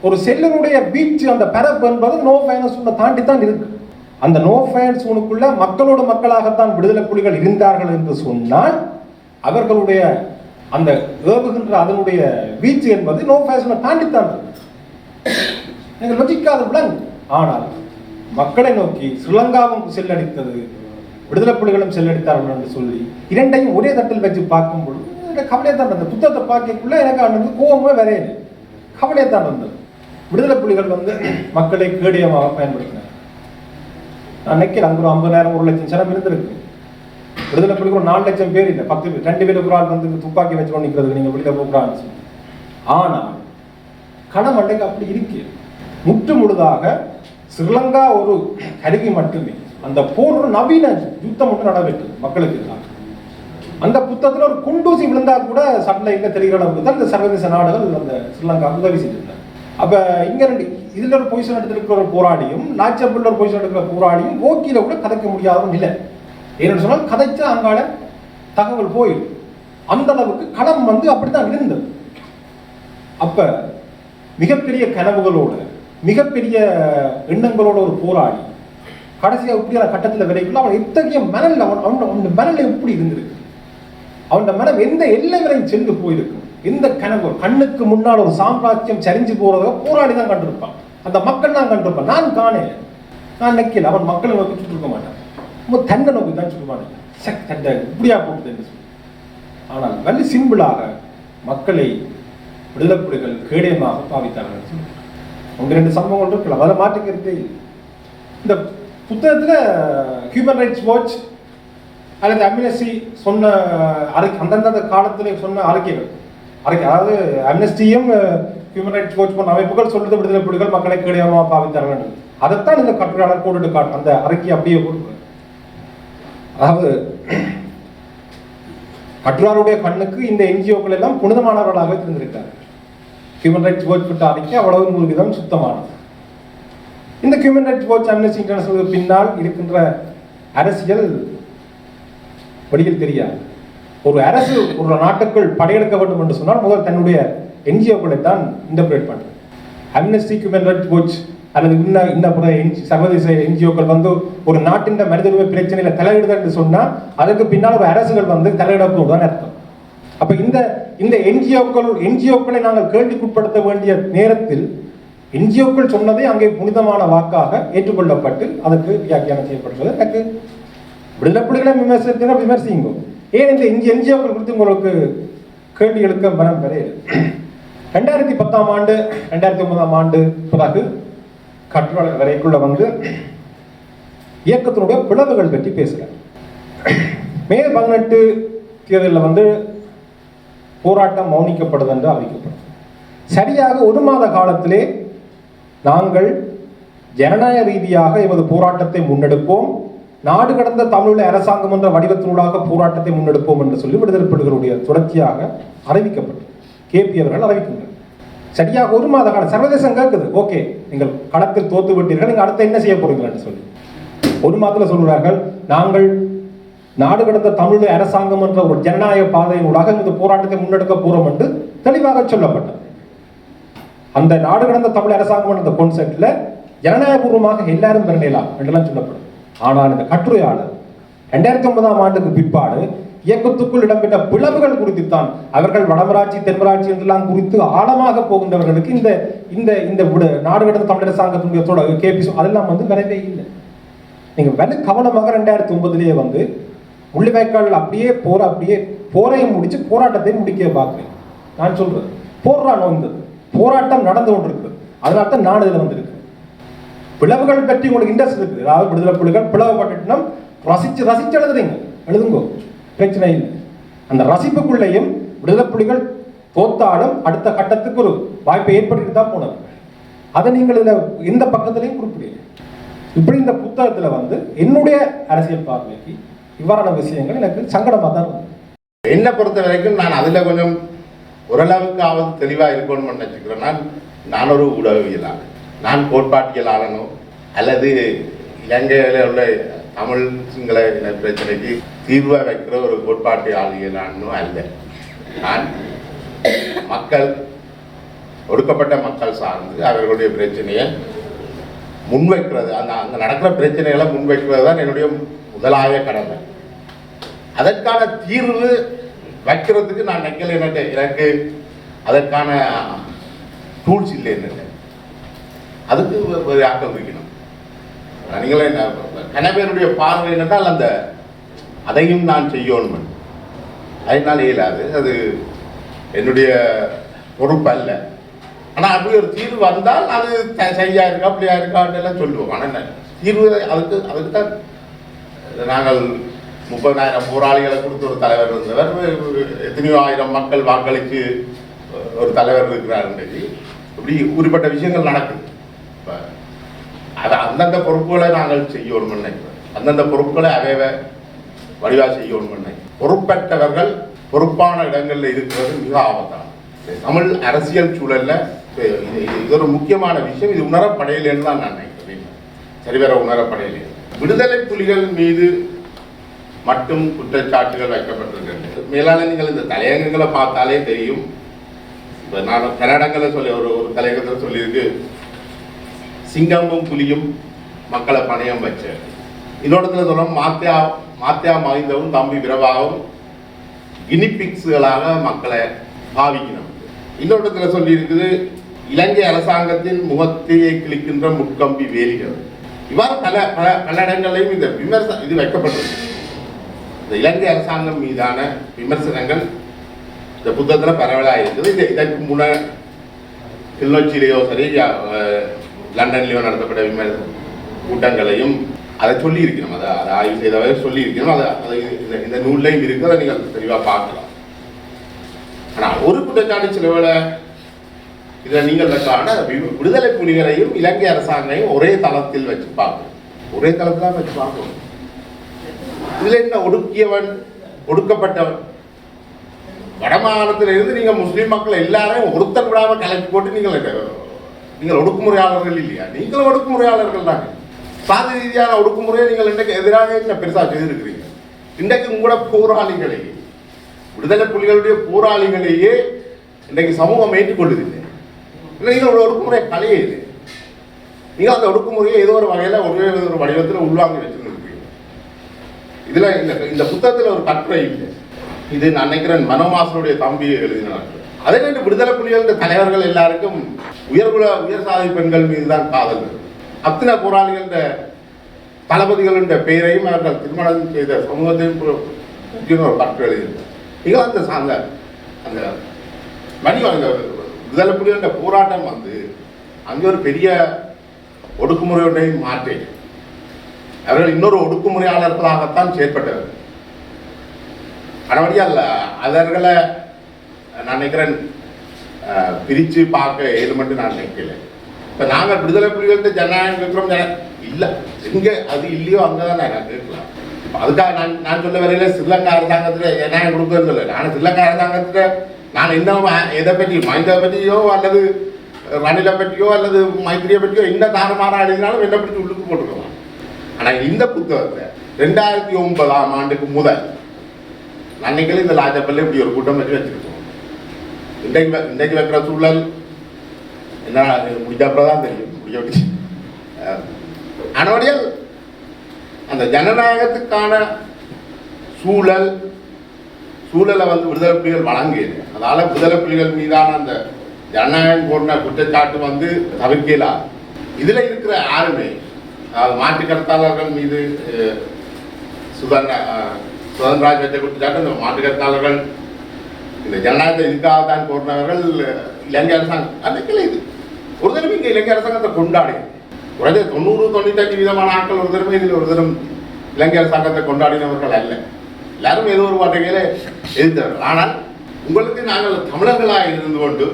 Speaker 3: ஒரு செல்லினுடைய பீச் அந்த பரப்பு என்பது நோ ஃபயர் ஜோனை தாண்டி தான் இருக்கு. அந்த நோ ஃபயர் ஜோனுக்குள்ள மக்களோட மக்களாகத்தான் விடுதலை புலிகள் இருந்தார்கள் என்று சொன்னால் அவர்களுடைய அந்த ஏவுகின்ற அதனுடைய வீச்சு என்பது நோ ஃபயர் ஜோனை தாண்டித்தான் இருக்கு. நீங்கள் லொஜிக்காத விளங்கு. ஆனால் மக்களை நோக்கி ஸ்ரீலங்காவும் செல்லடித்தது, விடுதலை புலிகளும் செல்லடித்தார்கள் என்று சொல்லி இரண்டையும் ஒரே தட்டில் வச்சு பார்க்கும்போது கவலையை தான் இருந்தது. புத்தகத்தை பார்க்கக்குள்ள எனக்கு கோபமே வரையல, கவலையை தான் இருந்தது. விடுதலை புலிகள் மக்களை கேடயமாக பயன்படுத்தினார். நான் நினைக்கிறேன் அங்கே ஒரு 50,000 1 லட்சம் ஜனம் இருந்திருக்கு. விடுதலை புலிகள் ஒரு 4 லட்சம் பேர் இல்லை, 10 பேர் 2 பேருக்கு ஒரு ஆள் துப்பாக்கி வச்சு கொண்டு நிற்கிறது நீங்க வெளியில போகிறான்னு சொல்லி. ஆனால் களம் அன்றைக்கு அப்படி இருக்கு. முற்று முழுதாக ஸ்ரீலங்கா ஒரு கருவி மட்டுமே. அந்த போர் ஒரு நவீன யுத்தம் மட்டும் நடைபெற்று மக்களுக்கு எதிராக. அந்த புத்தகத்தில் ஒரு குண்டூசி விழுந்தா கூட சட்டையில் தெரிகிற அளவுக்கு தான் இந்த சர்வதேச நாடுகள் அந்த ஸ்ரீலங்கா உதவி செஞ்சிருந்தாங்க. அப்ப இங்க இதுல ஒரு பொசிஷன் எடுத்திருக்கிற ஒரு போராடியும் லாச்சப்பில் ஒரு பொசிஷன் எடுக்கிற போராடியும் ஓக்கியில கூட கதைக்க முடியாதவன் இல்லை. ஏன்னு சொன்னால் கதைச்சா அங்கால தகவல் போயிடும். அந்த அளவுக்கு களம் அப்படித்தான் இருந்தது. அப்ப மிகப்பெரிய கனவுகளோட மிகப்பெரிய எண்ணங்களோட ஒரு போராடி கடைசியாக இப்படியான கட்டத்தில் வரைக்கும் அவன் எத்தகைய மனல் அவன் மனநிலை எப்படி இருந்திருக்கு, அவன் மனம் எந்த எல்லை வரையும் சென்று போயிருக்கு. எந்த கனவு கண்ணுக்கு முன்னால் ஒரு சாம்ராஜ்யம் சரிஞ்சு போறத போராடி தான் கண்டிருப்பான். அந்த மக்கள் தான் கண்டிருப்பான். நான் காணேன், நான் நிக்கல. அவன் மக்களை நோக்கி சுட்டு இருக்க மாட்டான், தண்டை நோக்கி தான் சுட்டு மாட்டேன். தண்டை இப்படியா போட்டுது என்று சொல்லி. ஆனால் வலி சிம்பிளாக மக்களை விடுதலை புலிகள் கேடயமாக பாவித்தார்கள். 1-2 சம்பவங்கள் இருக்கலாம், அதை மாற்றுக்கிறதே. இந்த புத்தகத்தில் ஹியூமன் ரைட்ஸ் வாட்ச் அல்லது அம்னஸ்டி சொன்ன அந்தந்த காலத்தில் சொன்ன அறிக்கைகள் அதாவது அம்னஸ்டியும் ஹியூமன் ரைட்ஸ் வாட்ச் போன்ற அமைப்புகள் சொல்றது விடுதலை புலிகள் மக்களை கேடயமாக பாவித்தார்கள். அதைத்தான் இந்த கட்டுரையாளர் போட்டு காட்டும். அந்த அறிக்கையை அப்படியே கொடுக்குறேன். அதாவது கட்டுராருடைய கண்ணுக்கு இந்த என்ஜிஓக்கள் எல்லாம் புனிதமானவர்களாக இருந்திருக்கார்கள். ஹியூமன் ரைட்ஸ் வாட்ச் விட்ட அறிக்கை அவ்வளவு 100% சுத்தமானது. இந்த ஹியூமன் ரைட்ஸ் வாட்ச், அம்னஸ்டி இன்டர்நேஷனலுக்கு பின்னால் இருக்கின்ற அரசியல் வழியில் தெரியாது. ஒரு அரசு ஒரு நாட்டுக்குள் படையெடுக்க வேண்டும் என்று சொன்னால் முதல் தன்னுடைய என்ஜிஓக்களை தான் இன்டர்பிரேட் பண்ணுறது. அம்னஸ்டி, ஹியூமன் ரைட்ஸ் வாட்ச் அல்லது சர்வதேச என்ஜிஓக்கள் வந்து ஒரு நாட்டின் மனித உரிமை பிரச்சனையில தலையிடுதல் என்று சொன்னால் அதுக்கு பின்னால் ஒரு அரசுகள் வந்து தலையிடக்கூடாதுன்னு அர்த்தம். அப்ப இந்த என்ஜிஓக்களை நாங்கள் கேள்விக்குட்படுத்த வேண்டிய நேரத்தில் என்ஜிஓக்கள் சொன்னதை அங்கே புனிதமான வாக்காக ஏற்றுக்கொள்ளப்பட்டு அதற்கு வியாக்கியானம் செய்யப்படுகிறது. எனக்கு விடுதலை புலிகளை விமர்சிங்க. ஏன் இந்த என்ஜிஓக்கள் குறித்து உங்களுக்கு கேள்விகளுக்கு மனம் பெறையில 2010ஆம் ஆண்டு 2009ஆம் ஆண்டு பிறகு கட்டுரை வரைக்குள்ள வந்து இயக்கத்தினுடைய பிளவுகள் பற்றி பேசுகிறேன். மே 18 தேர்தலில் வந்து போராட்டம் மௌனிக்கப்படுது என்று அறிவிக்கப்படும். சரியாக 1 மாத காலத்திலே நாங்கள் ஜனநாயக ரீதியாக எமது போராட்டத்தை முன்னெடுப்போம், நாடு கடந்த தமிழ் அரசாங்கம் என்ற வடிவத்தினூடாக போராட்டத்தை முன்னெடுப்போம் என்று சொல்லி விடுதலை புலிகளுடைய தொடர்ச்சியாக அறிவிக்கப்பட்டது. கேபி அவர்கள் அறிவிக்கின்றனர். சரியாக 1 மாத காலம் சர்வதேசம் கேட்குது, ஓகே நீங்கள் களத்தில் தோத்து விட்டீர்கள், நீங்கள் அடுத்து என்ன செய்ய போறீங்கன்னு சொல்லி 1 மாதத்தில் சொல்கிறார்கள், நாங்கள் நாடு கடந்த தமிழ் அரசாங்கம் என்ற ஒரு ஜனநாயக பாதையினூடாக இந்த போராட்டத்தை முன்னெடுக்க போறோம் என்று தெளிவாக சொல்லப்பட்டது. அந்த நாடு கடந்த தமிழ் அரசாங்கம் என்ற கான்செப்ட்ல ஜனநாயகபூர்வமாக எல்லாரும் பெறலாம் என்றெல்லாம் சொல்லப்படும். ஆனால் இந்த கட்டுரையாளர் 2009ஆம் ஆண்டுக்கு பிற்பாடு இயக்கத்துக்குள் இடம்பெற்ற பிளவுகள் குறித்துத்தான் அவர்கள் வடமராட்சி தென்மராட்சி என்றெல்லாம் குறித்து ஆழமாக போகின்றவர்களுக்கு இந்த இந்த இந்த நாடு கடந்த தமிழ் அரசாங்கத்தினுடைய கேபி அதெல்லாம் வந்து வரவே இல்லை. நீங்க வெள்ள கவனமாக 2009 வந்து முள்ளிவாய்க்கால் அப்படியே போரையும் முடிச்சு போராட்டத்தை முடிக்க பார்க்கிறேன். நான் சொல்றேன் போராட்டம் வந்தது, போராட்டம் நடந்து கொண்டிருக்கு, அதனால தான் நான் இதில் வந்திருக்கு. பிளவுகள் பற்றி உங்களுக்கு இன்ட்ரெஸ்ட் இருக்குது, அதாவது விடுதலை புலிகள் பிளவுபட்டுனா ரசிச்சு எழுதுறீங்க, எழுதுங்கோ, பிரச்சனை இல்லை. அந்த ரசிப்புக்குள்ளேயும் விடுதலை புலிகள் தோத்தாலும் அடுத்த கட்டத்துக்கு ஒரு வாய்ப்பை ஏற்பட்டு தான் போனது. அதை நீங்கள் இதில் எந்த பக்கத்திலையும் குறிப்பிடல. இப்படி இந்த புத்தகத்தில் வந்து என்னுடைய அரசியல் பார்வைக்கு இவ்வாறான விஷயங்கள் எனக்கு சங்கடமாக தான் இருந்தது.
Speaker 2: என்னை பொறுத்த வரைக்கும் நான் அதில் கொஞ்சம் ஓரளவுக்காவது தெளிவாக இருக்கணும்னு நினச்சிக்கிறேன். நான் ஒரு ஊடகவியலாளர், நான் கோட்பாட்டியலாளனோ அல்லது இலங்கையில் உள்ள தமிழ் சிங்கள இன பிரச்சனைக்கு தீர்வாக வைக்கிற ஒரு கோட்பாட்டியலாளனோ அல்ல. நான் மக்கள், ஒடுக்கப்பட்ட மக்கள் சார்ந்து அவர்களுடைய பிரச்சனையை முன்வைக்கிறது, அங்கே நடக்கிற பிரச்சனைகளை முன்வைக்கிறது தான் என்னுடைய முதலாய கடமை. அதற்கான தீர்வு வைக்கிறதுக்கு நான் நினைக்கல, எனக்கு அதற்கான டூல்ஸ் இல்லை. என்ன அதுக்கு ஒரு ஆக்கள் வைக்கணும். நீங்களே கணவருடைய பார்வை என்னென்றால் அந்த அதையும் நான் செய்யணும், அதனால் இயலாது, அது என்னுடைய பொறுப்பு அல்ல. ஆனால் அப்படி ஒரு தீர்வு வந்தால் அது சரியா இருக்கா அப்படியா இருக்கான்னு சொல்லுவோம். ஆனால் தீர்வு அதுக்கு தான் நாங்கள் 30,000 போராளிகளை கொடுத்து ஒரு தலைவர் இருந்தவர், எத்தனையோ ஆயிரம் மக்கள் வாக்களித்து ஒரு தலைவர் இருக்கிறார். இப்படி குறிப்பிட்ட விஷயங்கள் நடக்குது. இப்போ அதை அந்தந்த பொறுப்புகளை நாங்கள் செய்யணும் நினைக்கிறோம், அந்தந்த பொறுப்புகளை அவைவ வடிவாக செய்யணும் நினைக்கிறோம். பொறுப்பற்றவர்கள் பொறுப்பான இடங்களில் இருக்கிறது மிக ஆபத்தான தமிழ் அரசியல் சூழலில் இது ஒரு முக்கியமான விஷயம். இது உணரப்படையிலேன்னு தான் நான் நினைக்கிறேன், சரிவர உணரப்படையிலே. விடுதலை புலிகள் மீது மட்டும் குற்றச்சாட்டுகள் வைக்கப்பட்டிருக்கிறது. மேலான நீங்கள் இந்த தலையங்கங்களை பார்த்தாலே தெரியும். இப்போ நான் கன்னடங்களை சொல்லி ஒரு தலையங்கத்தில் சொல்லியிருக்கு, சிங்கமும் புலியும் மக்களை பணையம் வச்ச. இன்னொருத்துல சொல்லும் மாத்தியா மகிந்தவும் தம்பி விரவாகவும் கினிபிக்ஸுகளாக மக்களை பாவிக்கணும். இன்னொருத்துல சொல்லி இருக்குது, இலங்கை அரசாங்கத்தின் முகத்தையை கிழிக்கின்ற முட்கம்பி வேலிகள். இவ்வாறு பல இடங்களையும் இந்த இது வைக்கப்பட்டிருக்கு. இந்த இலங்கை அரசாங்கம் மீதான விமர்சனங்கள் இந்த புத்தகத்தில் பரவலாக இருக்குது. இதற்கு முன்ன கிளிநொச்சியிலேயோ சரி லண்டன்லேயோ நடத்தப்பட்ட கூட்டங்களையும் அதை சொல்லி இருக்கணும், அதை ஆய்வு செய்தவரை சொல்லி இருக்கணும். அதை இந்த நூல்லையும் இருக்குது, அதை நீங்கள் தெளிவாக பார்க்கலாம். ஆனால் ஒரு குற்றச்சாட்டு சிலவேளை இதில் நீங்கள் விடுதலை புலிகளையும் இலங்கை அரசாங்கையும் ஒரே தளத்தில் வச்சு பார்க்கணும், ஒரே தளத்தில் வச்சு பார்க்கணும். இதில் என்ன ஒடுக்கியவன் ஒடுக்கப்பட்டவன் வடமாகாணத்தில் இருந்து நீங்கள் முஸ்லீம் மக்கள் எல்லாரையும் ஒருத்தர் விடாமல் கலக்கி போட்டு நீங்கள் ஒடுக்குமுறையாளர்கள் இல்லையா? நீங்களும் ஒடுக்குமுறையாளர்கள் தானே. சாதி ரீதியான ஒடுக்குமுறையை நீங்கள் இன்றைக்கு எதிராக என்ன பெருசாக செய்திருக்கிறீங்க? இன்றைக்கு உங்களோட போராளிகளையே, விடுதலை புலிகளுடைய போராளிகளையே இன்றைக்கு சமூகம் ஏற்றுக்கொள்ளுதில்லை. இல்லை, நீங்கள் ஒரு ஒடுக்குமுறையை கலையுது. நீங்கள் அந்த ஒடுக்குமுறையை ஏதோ ஒரு வகையில் ஒரு வடிவத்தில் உள்வாங்கி வச்சுருக்கீங்க. இதில் இந்த புத்தகத்தில் ஒரு கட்டுரை இல்லை. இது நான் நினைக்கிறேன் மனோமாசனுடைய தம்பி எழுதினார். அதே நேரம் விடுதலை புலிகளுடைய தலைவர்கள் எல்லாருக்கும் உயர் சாதி பெண்கள் மீது தான் காதல். அத்தனை போராளிகள தளபதிகளுடைய பெயரையும் அவர்கள் திருமணம் செய்த சமூகத்தையும் ஒரு கட்டுரை எழுதினார். நீங்கள் அந்த அந்த அந்த விடுதலை புலிகளுடைய போராட்டம் வந்து அங்கே ஒரு பெரிய ஒடுக்குமுறையுடைய மாற்றி அவர்கள் இன்னொரு ஒடுக்குமுறையாளர்களாகத்தான் செயற்பட்டவர். அதபடியால் அவர்களை நான் நினைக்கிறேன் பிரித்து பார்க்க ஏழுமென்று நான் நினைக்கல. இப்போ நாங்கள் விடுதலை புலிகள்கிட்ட ஜனநாயகம் கேட்குறோம், இல்லை எங்கே அது இல்லையோ அங்கே தான் நான் கேட்கலாம். அதுக்காக நான் சொல்ல வரையில் ஸ்ரீலங்கா அரசாங்கத்தில் ஜனநாயகம் கொடுக்குறது இல்லை. நான் ஸ்ரீலங்கா அரசாங்கத்தில் நான் இன்னும் எதை பற்றி மஹிந்தவை பற்றியோ அல்லது ரணிலை பற்றியோ அல்லது மைத்திரியை பற்றியோ என்ன தாரமாற எழுதினாலும் என்னை பற்றி உள்ளுக்கு போட்டுக்கலாம். ஆனால் இந்த புத்தகத்தை 2009ஆம் ஆண்டுக்கு முதல் அன்னைக்கு இந்த லாஜப்பல்ல இப்படி ஒரு கூட்டம் வச்சிருக்கோம். இன்றைக்கு வைக்கிற சூழல் என்ன முடிஞ்சப்பதான் தெரியும். முடிய ஆனால் அந்த ஜனநாயகத்துக்கான சூழலை வந்து விடுதலை புலிகள் வழங்கியது. அதனால விடுதலை புலிகள் மீதான அந்த ஜனநாயகம் போன்ற குற்றச்சாட்டு வந்து தவிர்க்கலாம். இதில் இருக்கிற யாருமே மாற்று கருத்தாளர்கள் மீது சுதந்திராஜ் வச்ச குற்றச்சாட்டு இந்த மாற்று கருத்தாளர்கள் இந்த ஜனநாயகத்தை இதுக்காக தான் போடுறவர்கள் இலங்கை அரசாங்கம் அன்றைக்கு இது ஒரு தடவை இங்கே இலங்கை அரசாங்கத்தை கொண்டாடி குறைஞ்ச 90-95% ஆட்கள் ஒரு தடவை இதில் ஒரு தரம் இலங்கை அரசாங்கத்தை கொண்டாடினவர்கள் அல்ல. எல்லாரும் ஏதோ ஒரு வகையில் எதிர்த்தவர்கள். ஆனால் உங்களுக்கு நாங்கள் தமிழர்களாக இருந்து கொண்டு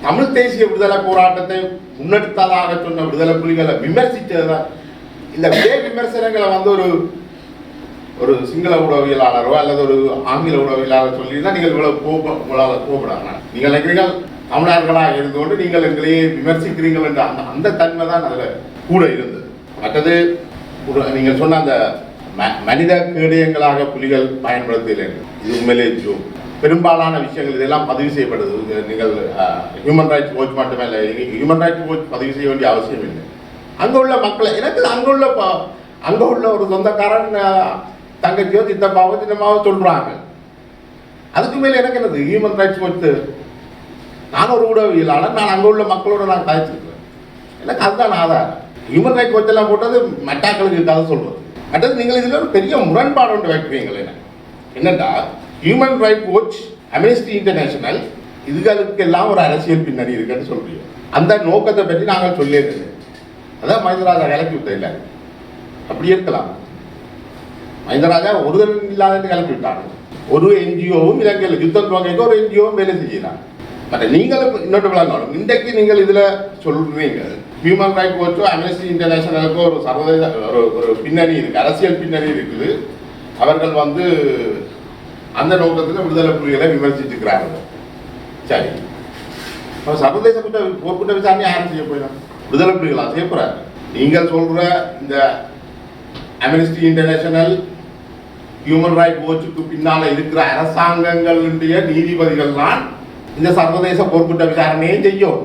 Speaker 2: தமிழ் தேசிய விடுதலை போராட்டத்தை முன்னெடுத்ததாக சொன்ன விடுதலை புலிகளை விமர்சித்ததுதான். இந்த விமர்சனங்களை வந்து ஒரு சிங்கள உளவியலாளரோ அல்லது ஒரு ஆங்கில உளவியலாளர் சொல்லியிருந்தால் நீங்கள் இவ்வளவு கோபப்படாங்க. நீங்கள் நினைக்கிறீர்கள் தமிழர்களாக இருந்து கொண்டு நீங்கள் எங்களையே விமர்சிக்கிறீர்கள் என்ற அந்த தன்மை தான் அதில் கூட இருந்தது. மற்றது நீங்கள் சொன்ன அந்த மனித கேடயங்களாக புலிகள் பயன்படுத்தலை. இது உண்மையிலே பெரும்பாலான விஷயங்கள் இதெல்லாம் பதிவு செய்யப்படுது. நீங்கள் ஹியூமன் ரைட்ஸ் வாட்ச் மட்டுமே இல்லை, ஹியூமன் ரைட்ஸ் வாட்ச் பதிவு செய்ய வேண்டிய அவசியம் இல்லை. அங்கே உள்ள மக்களை எனக்கு அங்கே உள்ள ஒரு சொந்தக்காரன் தங்கச்சியோ சித்தப்பாவோ சின்னம்மாவோ சொல்றாங்க. அதுக்கு மேலே எனக்கு என்னது ஹியூமன் ரைட்ஸ் வாட்ச்? நான் ஒரு ஊடகவியலாளர், நான் அங்கே உள்ள மக்களோட நான் கதைச்சிருக்கிறேன். எனக்கு அதுதான் ஆதாரம். ஹியூமன் ரைட்ஸ் வாட்ச் எல்லாம் போட்டது மெட்டாக்களுக்கு கதை சொல்றது. அடுத்தது நீங்கள் இதில் ஒரு பெரிய முரண்பாடு ஒன்று வைக்கிறீங்களே. என்னன்னா Human Rights Watch, Amnesty International இதுகளுக்கு எல்லாம் ஒரு அரசியல் பின்னணி இருக்குன்னு சொல்றீங்க. அந்த நோக்கத்தை பற்றி நாங்கள் சொல்லியிருந்தது. அதான் மஹிந்தராஜா கிளப்பி விட்ட இல்லை, அப்படி இருக்கலாம். மஹிந்தராஜா ஒருதல் இல்லாத கிளப்பி விட்டாங்க. ஒரு என்ஜிஓவும் இலங்கையில் யுத்தம் துவங்க ஒரு என்ஜிஓவும் வேலை செய்யலாம். பட் நீங்களும் இன்னொரு விளங்கணும். இன்றைக்கு நீங்கள் இதில் சொல்றீங்க ஹியூமன் ரைட்ஸ் வாட்சோ அம்னஸ்டி இன்டர்நேஷனலுக்கோ ஒரு சர்வதேச ஒரு பின்னணி இருக்கு, அரசியல் பின்னணி இருக்குது. அவர்கள் வந்து அந்த நோக்கத்தில் விடுதலை புலிகளை விமர்சிச்சுக்கிறார்கள். சரி, சர்வதேச போர்க்குற்ற விசாரணை யாரும் செய்ய போயிடும்? விடுதலை புலிகளா செய்ய போறாரு? நீங்கள் சொல்ற இந்த அம்னஸ்டி இன்டர்நேஷனல் ஹியூமன் ரைட்ஸ் வாட்சுக்கு பின்னால இருக்கிற அரசாங்கங்களுடைய நீதிபதிகள் தான் இந்த சர்வதேச போர்க்குற்ற விசாரணையை செய்யும்.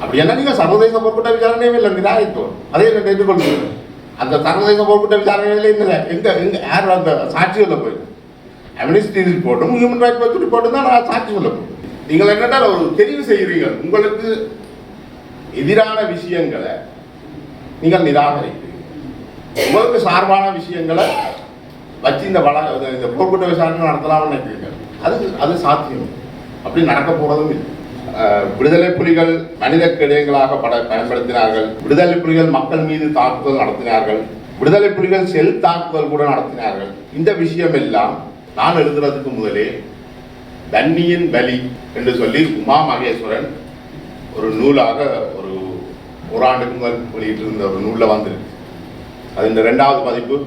Speaker 2: அப்படி என்ன நீங்க சர்வதேச போர்க்குற்ற விசாரணையும் இல்லை நிராகரித்தோம். அதே ஏற்றுக்கொள்ளுங்க. அந்த சர்வதேச போர்க்குற்ற விசாரணையில எங்க யார் அந்த சாட்சி சொல்ல போயிடும்? அம்னஸ்டி ரிப்போர்ட்டும் ஹியூமன் ரைட்ஸ் வாட்ச் ரிப்போர்ட்டும் தான் நான் சாட்சி சொல்ல போகிறேன். நீங்கள் என்னென்ன ஒரு தெரிவு செய்கிறீங்க, உங்களுக்கு எதிரான விஷயங்களை நீங்கள் நிராகரிக்கிறீங்க, உங்களுக்கு சார்பான விஷயங்களை வச்சு இந்த போர்க்குற்ற விசாரணை நடத்தலாம்னு நினைக்கிறீங்க. அது சாத்தியம். அப்படி நடக்க போறதும் இல்லை. விடுதலை புலிகள் மனித கேடயங்களாக பயன்படுத்தினார்கள். விடுதலை புலிகள் மக்கள் மீது தாக்குதல் நடத்தினார்கள். விடுதலை புலிகள் செல் தாக்குதல் கூட நடத்தினார்கள். இந்த விஷயம் எல்லாம் நான் எழுதுறதுக்கு முதலே தன்னியின் பலி என்று சொல்லி உமா மகேஸ்வரன் ஒரு நூலாக ஒரு ஆண்டுக்கு முதல் வெளியிட்டிருந்த ஒரு நூலில் வந்திருக்கு. அது இந்த 2வது பதிப்பு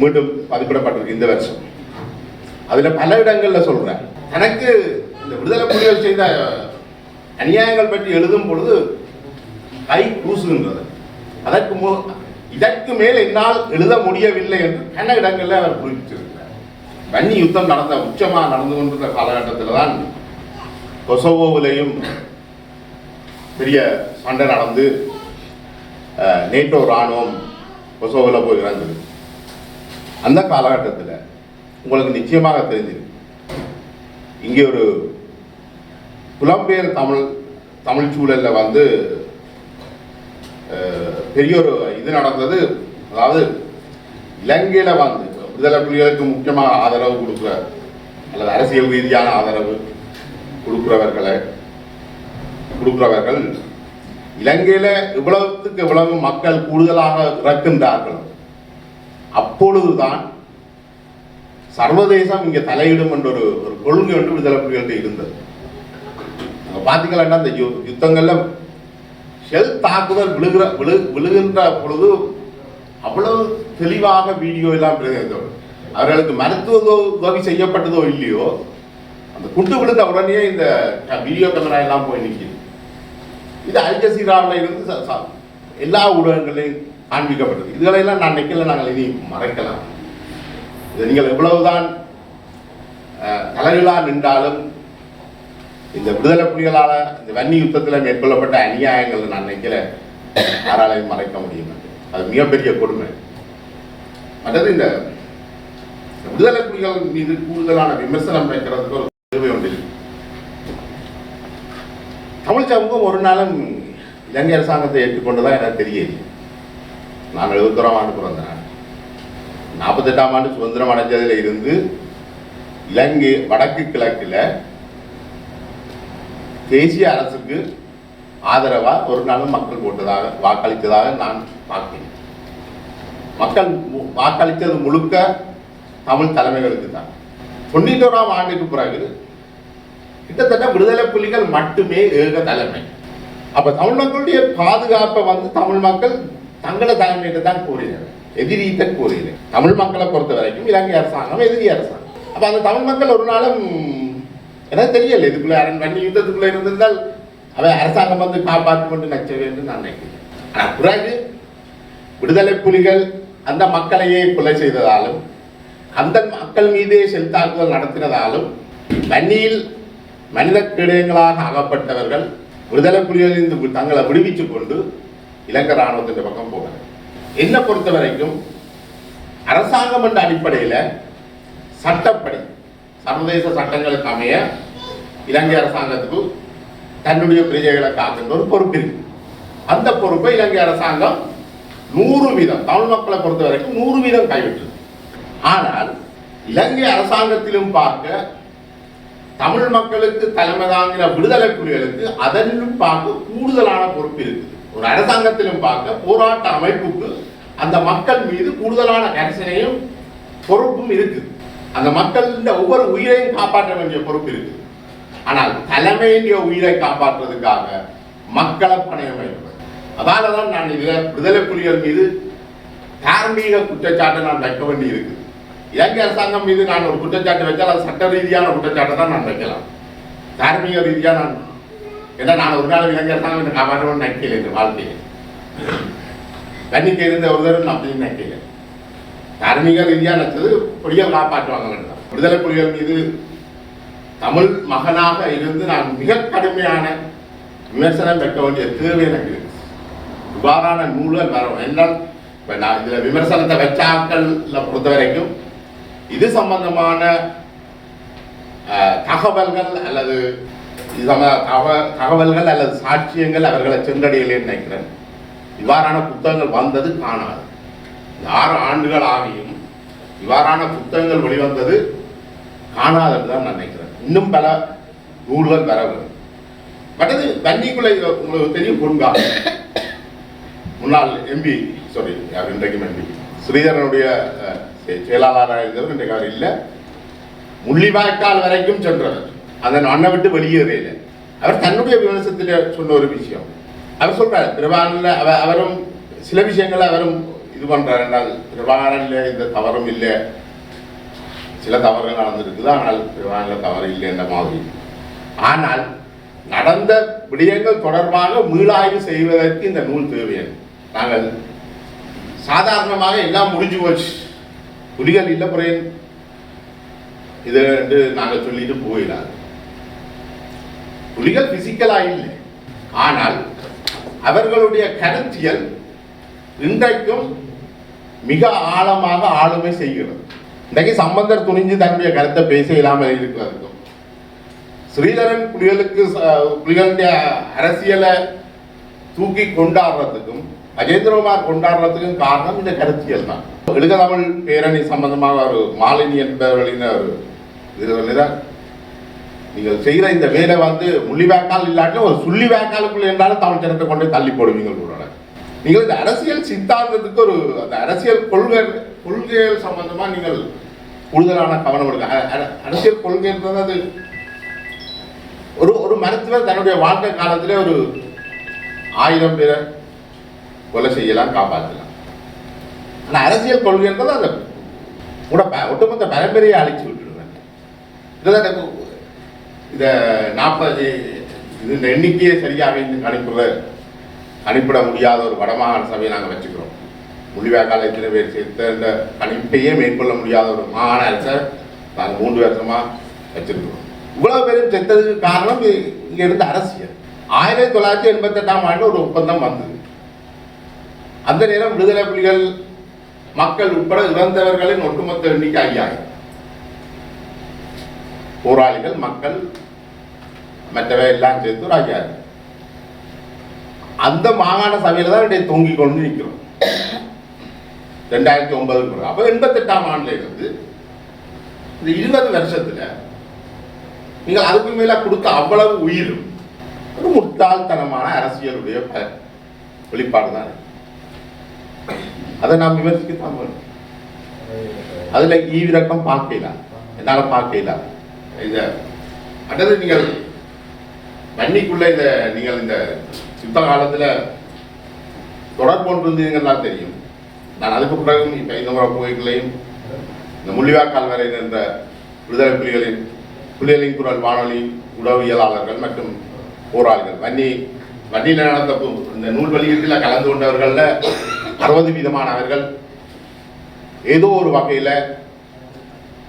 Speaker 2: மீண்டும் பதிப்பிடப்பட்டிருக்கு இந்த வருஷம். அதில் பல இடங்களில் சொல்கிறேன் எனக்கு இந்த விடுதலை புலிகள் செய்த அநியாயங்கள் பற்றி எழுதும் பொழுது கை கூசுகின்றது. இதற்கு மேல் என்னால் எழுத முடியவில்லை என்று பல இடங்களில் அவர் குறிப்பிட்டிருக்கிறார். வன்னி யுத்தம் உச்சமாக நடந்து கொண்டிருந்த காலகட்டத்தில் தான் கொசோவோவிலையும் பெரிய சண்டை நடந்து நேட்டோ இராணுவம் கொசோவோவில் போய் இறந்தது. அந்த காலகட்டத்தில் உங்களுக்கு நிச்சயமாக தெரிஞ்சிருக்கு, இங்கே ஒரு புலம்பெயர் தமிழ் சூழலில் வந்து பெரிய ஒரு இது நடந்தது. அதாவது இலங்கையில் வந்து விடுதலை புலிகளுக்கு முக்கியமாக ஆதரவு கொடுக்குற அல்லது அரசியல் ரீதியான ஆதரவு கொடுக்குறவர்கள் இலங்கையில் இவ்வளவுக்கு இவ்வளவு மக்கள் கூடுதலாக இறக்கின்றார்கள். அப்பொழுதுதான் சர்வதேசம் இங்கே தலையிடும் என்ற ஒரு கொள்கை ஒன்று விடுதலை புலிகள்கிட்ட இருந்தது. பார்த்தீங்கன்னா இந்த யுத்தங்கள்ல ஷெல் தாக்குதல் விழுகின்ற பொழுது அவ்வளவு தெளிவாக வீடியோ எல்லாம் பிரதிநிதித்தோம். அவர்களுக்கு மருத்துவ உதவி செய்யப்பட்டதோ இல்லையோ, அந்த குண்டு விழுந்த உடனே இந்த வீடியோ கேமரா எல்லாம் போய் நிற்கிது. இது அல் ஜசீராவில் இருந்து எல்லா ஊடகங்களையும் காண்பிக்கப்பட்டது. இதுகளெல்லாம் நான் நினைக்கல, நாங்கள் இனி மறைக்கலாம். இதை நீங்கள் எவ்வளவுதான் தலைகளாக நின்றாலும் இந்த விடுதலை புலிகளால் இந்த வன்னி யுத்தத்தில் மேற்கொள்ளப்பட்ட அநியாயங்கள் நான் நினைக்கல யாராலையும் மறைக்க முடியும். அது மிகப்பெரிய கொடுமை. மற்றது இந்த விடுதலை புலிகள் மீது கூடுதலான விமர்சனம் வைக்கிறதுக்கு ஒரு தேவை ஒன்றில் தமிழ் சமூகம் ஒரு நாளும் இலங்கை அரசாங்கத்தை ஏற்றுக்கொண்டுதான் எனக்கு தெரியல. நான் 71ஆம் ஆண்டு பிறந்தேன். 48ஆம் ஆண்டு சுதந்திரம் அடைஞ்சதில் இருந்து இலங்கை வடக்கு கிழக்கில் தேசிய அரசுக்கு ஆதரவாக ஒரு நாளும் மக்கள் வாக்களித்ததாக நான் பார்க்கிறேன். மக்கள் வாக்களித்தது முழுக்க தமிழ் தலைமைகளுக்கு தான். 91ஆம் ஆண்டுக்கு பிறகு கிட்டத்தட்ட விடுதலை புலிகள் மட்டுமே ஏக தலைமை. அப்ப தமிழ் மக்களுடைய பாதுகாப்பை வந்து தமிழ் மக்கள் தங்கள தலைமையிட்ட தான் கூறினர், எதிரியிட்ட கூறினர். தமிழ் மக்களை பொறுத்த வரைக்கும் இலங்கை அரசாங்கம் எதிரி அரசாங்கம். அப்ப அந்த தமிழ் மக்கள் ஒரு நாளும் எனக்கு தெரியல, இதுக்குள்ள வன்னி யுத்தத்துக்குள்ள இருந்திருந்தால் அவை அரசாங்கம் வந்து காப்பாற்றி கொண்டு நச்ச வேண்டும் நான் நினைக்கிறேன். ஆனால் பிறகு விடுதலை புலிகள் அந்த மக்களையே கொலை செய்ததாலும் அந்த மக்கள் மீதே செலுத்தாக்குதல் நடத்தினதாலும் வன்னியில் மனித கிடயங்களாக அகப்பட்டவர்கள் விடுதலை புலிகளிலிருந்து தங்களை விடுவித்துக் கொண்டு இலங்கை இராணுவத்தின் பக்கம் போகிறார். என்னை பொறுத்த வரைக்கும் அரசாங்கம் என்ற அடிப்படையில் சட்டப்படி சர்வதேச சட்டங்களுக்கு அமைய இலங்கை அரசாங்கத்துக்கு தன்னுடைய பிரஜைகளை காக்கின்ற ஒரு பொறுப்பு இருக்கு. அந்த பொறுப்பை இலங்கை அரசாங்கம் 100% தமிழ் மக்களை பொறுத்த வரைக்கும் 100% கைவிட்டது. ஆனால் இலங்கை அரசாங்கத்திலும் பார்க்க தமிழ் மக்களுக்கு தலைமை தாங்கின விடுதலை புலிகளுக்கு அதனிலும் பார்க்க கூடுதலான பொறுப்பு இருக்குது. ஒரு அரசாங்கத்திலும் பார்க்க போராட்ட அமைப்புக்கு அந்த மக்கள் மீது கூடுதலான கரிசனையும் பொறுப்பும் இருக்குது. அந்த மக்களின் ஒவ்வொரு உயிரையும் காப்பாற்ற வேண்டிய பொறுப்பு இருக்குது. ஆனால் தலைமையினுடைய உயிரை காப்பாற்றுவதற்காக மக்களை பணையம் வைப்பது. அதால தான் நான் இதில் விடுதலை புலிகள் மீது தார்மீக குற்றச்சாட்டை நான் வைக்க வேண்டி இருக்குது. இலங்கை அரசாங்கம் மீது நான் ஒரு குற்றச்சாட்டு வைத்தால் அது சட்ட ரீதியான குற்றச்சாட்டை தான் நான் வைக்கலாம். தார்மீக ரீதியாக நான் ஏன்னா நான் ஒரு நாள் இலங்கை அரசாங்கம் காப்பாற்றணும்னு நினைக்கல. இந்த வாழ்க்கையில் கண்ணிக்கு இருந்த ஒரு தடவை அப்படின்னு நினைக்கல. தார்மீக ரீதியாக நினைச்சது புலிகள் காப்பாற்றுவாங்க. விடுதலை புலிகள் மீது தமிழ் மகனாக இருந்து நான் மிக கடுமையான விமர்சனம் வைக்க வேண்டிய தேவை எனக்கு இருக்கு. இவ்வாறான நூல்கள் வரும் என்றால் இப்போ நான் இதில் விமர்சனத்தை வச்சாக்களை பொறுத்த வரைக்கும் இது சம்பந்தமான தகவல்கள் அல்லது தகவல்கள் அல்லது சாட்சியங்கள் அவர்களை சென்றடையலேன்னு நினைக்கிறேன். இவ்வாறான புத்தகங்கள் வந்தது காணாது. 6 ஆண்டுகள் ஆகியும் இவ்வாறான புத்தகங்கள் வெளிவந்தது காணாதுன்னு தான் நான் நினைக்கிறேன். இன்னும் பல நூல்கள் வர வரும். மற்றது வன்னிக்குள்ளே உங்களுக்கு தெரியும், பொன்கா முன்னாள் எம்பி இன்றைக்கும் எம்பி ஸ்ரீதரனுடைய செயலாளராக இருந்தவர். இன்றைக்கு அவர் இல்லை. முள்ளிவாய்க்கால் வரைக்கும் சென்றவர். அந்த அண்ணை விட்டு வெளியேறையில அவர் தன்னுடைய விமர்சனத்தில் சொன்ன ஒரு விஷயம் அவர் சொல்றாரு. பிரபாகரன்ல அவரும் சில விஷயங்களை அவரும் இது பண்றாரு. என்றால் பிரபாகரன்ல இந்த தவறும் இல்லை, சில தவறுகள் நடந்திருக்குது, ஆனால் பெரும்பாலான தவறு இல்லை என்ற மாதிரி. ஆனால் நடந்த விடயங்கள் தொடர்பாக மீளாய்வு செய்வதற்கு இந்த நூல் தேவை. நாங்கள் சாதாரணமாக எல்லாம் முடிஞ்சு போச்சு, புலிகள் இல்லை புறையன் இது என்று நாங்கள் சொல்லிட்டு போயிடாது. புலிகள் பிசிக்கலா இல்லை, ஆனால் அவர்களுடைய கருத்தியல் இன்றைக்கும் மிக ஆழமாக ஆளுமை செய்கிறது. இன்றைக்கு சம்பந்தர் துணிஞ்சு தன்னுடைய கருத்தை பேச இல்லாமல் இருக்கிறதுக்கும், ஸ்ரீதரன் புலிகளுடைய அரசியலை தூக்கி கொண்டாடுறதுக்கும், அஜேந்திரகுமார் கொண்டாடுறதுக்கும் காரணம் இந்த கருத்தியல் தான். எழுக தமிழ் பேரணி சம்பந்தமாக ஒரு மாலினி என்பவர்களின் ஒரு இது, நீங்கள் செய்கிற இந்த வேலை முள்ளிவாய்க்கால் இல்லாட்டிலும் ஒரு சுள்ளி வாய்க்காலுக்குள்ள இருந்தாலும் தமிழ் ஜனத்தை கொண்டு தள்ளி போடுவீங்க கூட. நீங்கள் இந்த அரசியல் சித்தாந்தத்துக்கு ஒரு அந்த அரசியல் கொள்கைகள் சம்பந்தமா நீங்கள் கூடுதலான கவனம் எடுக்க. அரசியல் கொள்கை என்பது அது ஒரு மருத்துவர் தன்னுடைய வாழ்க்கை காலத்திலே ஒரு 1000 பேரை கொலை செய்யலாம், காப்பாற்றலாம். ஆனா அரசியல் கொள்கை என்பது அந்த ஒட்டுமொத்த பரம்பரையை அழிச்சு விட்டுருவேன். இதை 40 இந்த எண்ணிக்கையை சரியாக கணிப்பிட முடியாத ஒரு வடமாகாண சபையை நாங்கள் வச்சுக்கிறோம். முள்ளிவாய்க்கால் எத்தனை பேர் சேர்த்த இந்த கணிப்பையே மேற்கொள்ள முடியாத ஒரு மாகாண அரசை நாங்கள் 3 வருஷமா வச்சிருக்கிறோம். இவ்வளவு பேரும் செத்ததுக்கு காரணம் இங்க இருந்த அரசியல். 1988ஆம் ஆண்டு ஒரு ஒப்பந்தம் வந்தது. அந்த நேரம் விடுதலை புலிகள் மக்கள் உட்பட இறந்தவர்களின் ஒட்டுமொத்த எண்ணிக்கை 5000. போராளிகள், மக்கள், மற்றவை எல்லாம் சேர்த்து ஒரு 5000. அந்த மாகாண சபையில தான் இன்றைய தொங்கிக் கொண்டு நிற்கிறோம். 2009 அப்ப 88ஆம் ஆண்டுல இருந்து இந்த 20 வருஷத்துல நீங்கள் அதுக்கு மேல கொடுத்த அவ்வளவு உயிரும் ஒரு முட்டாள்தனமான அரசியலுடைய வெளிப்பாடு தான். அதை நாம் விமர்சிக்கத்தான் வேணும். அதுல ஈவிரக்கம் பார்க்கலாம், என்னால பார்க்கலாம். இத அடுத்தது நீங்கள் வன்னிக்குள்ள இத நீங்கள் இந்த யுத்த காலத்துல தொடர்பு கொண்டிருந்தீங்கன்னா தெரியும். நான் அதுக்கு பிறகு இப்ப இந்த முறை புகைகளையும் இந்த முள்ளிவாய்க்கால் வரை என்ற விடுதலை புலிகளின் குரல் வானொலி உளவியலாளர்கள் மற்றும் போராளிகள் வன்னியில் நடந்த இந்த நூல் வெளியீட்டில் கலந்து கொண்டவர்கள்ல 60% ஏதோ ஒரு வகையில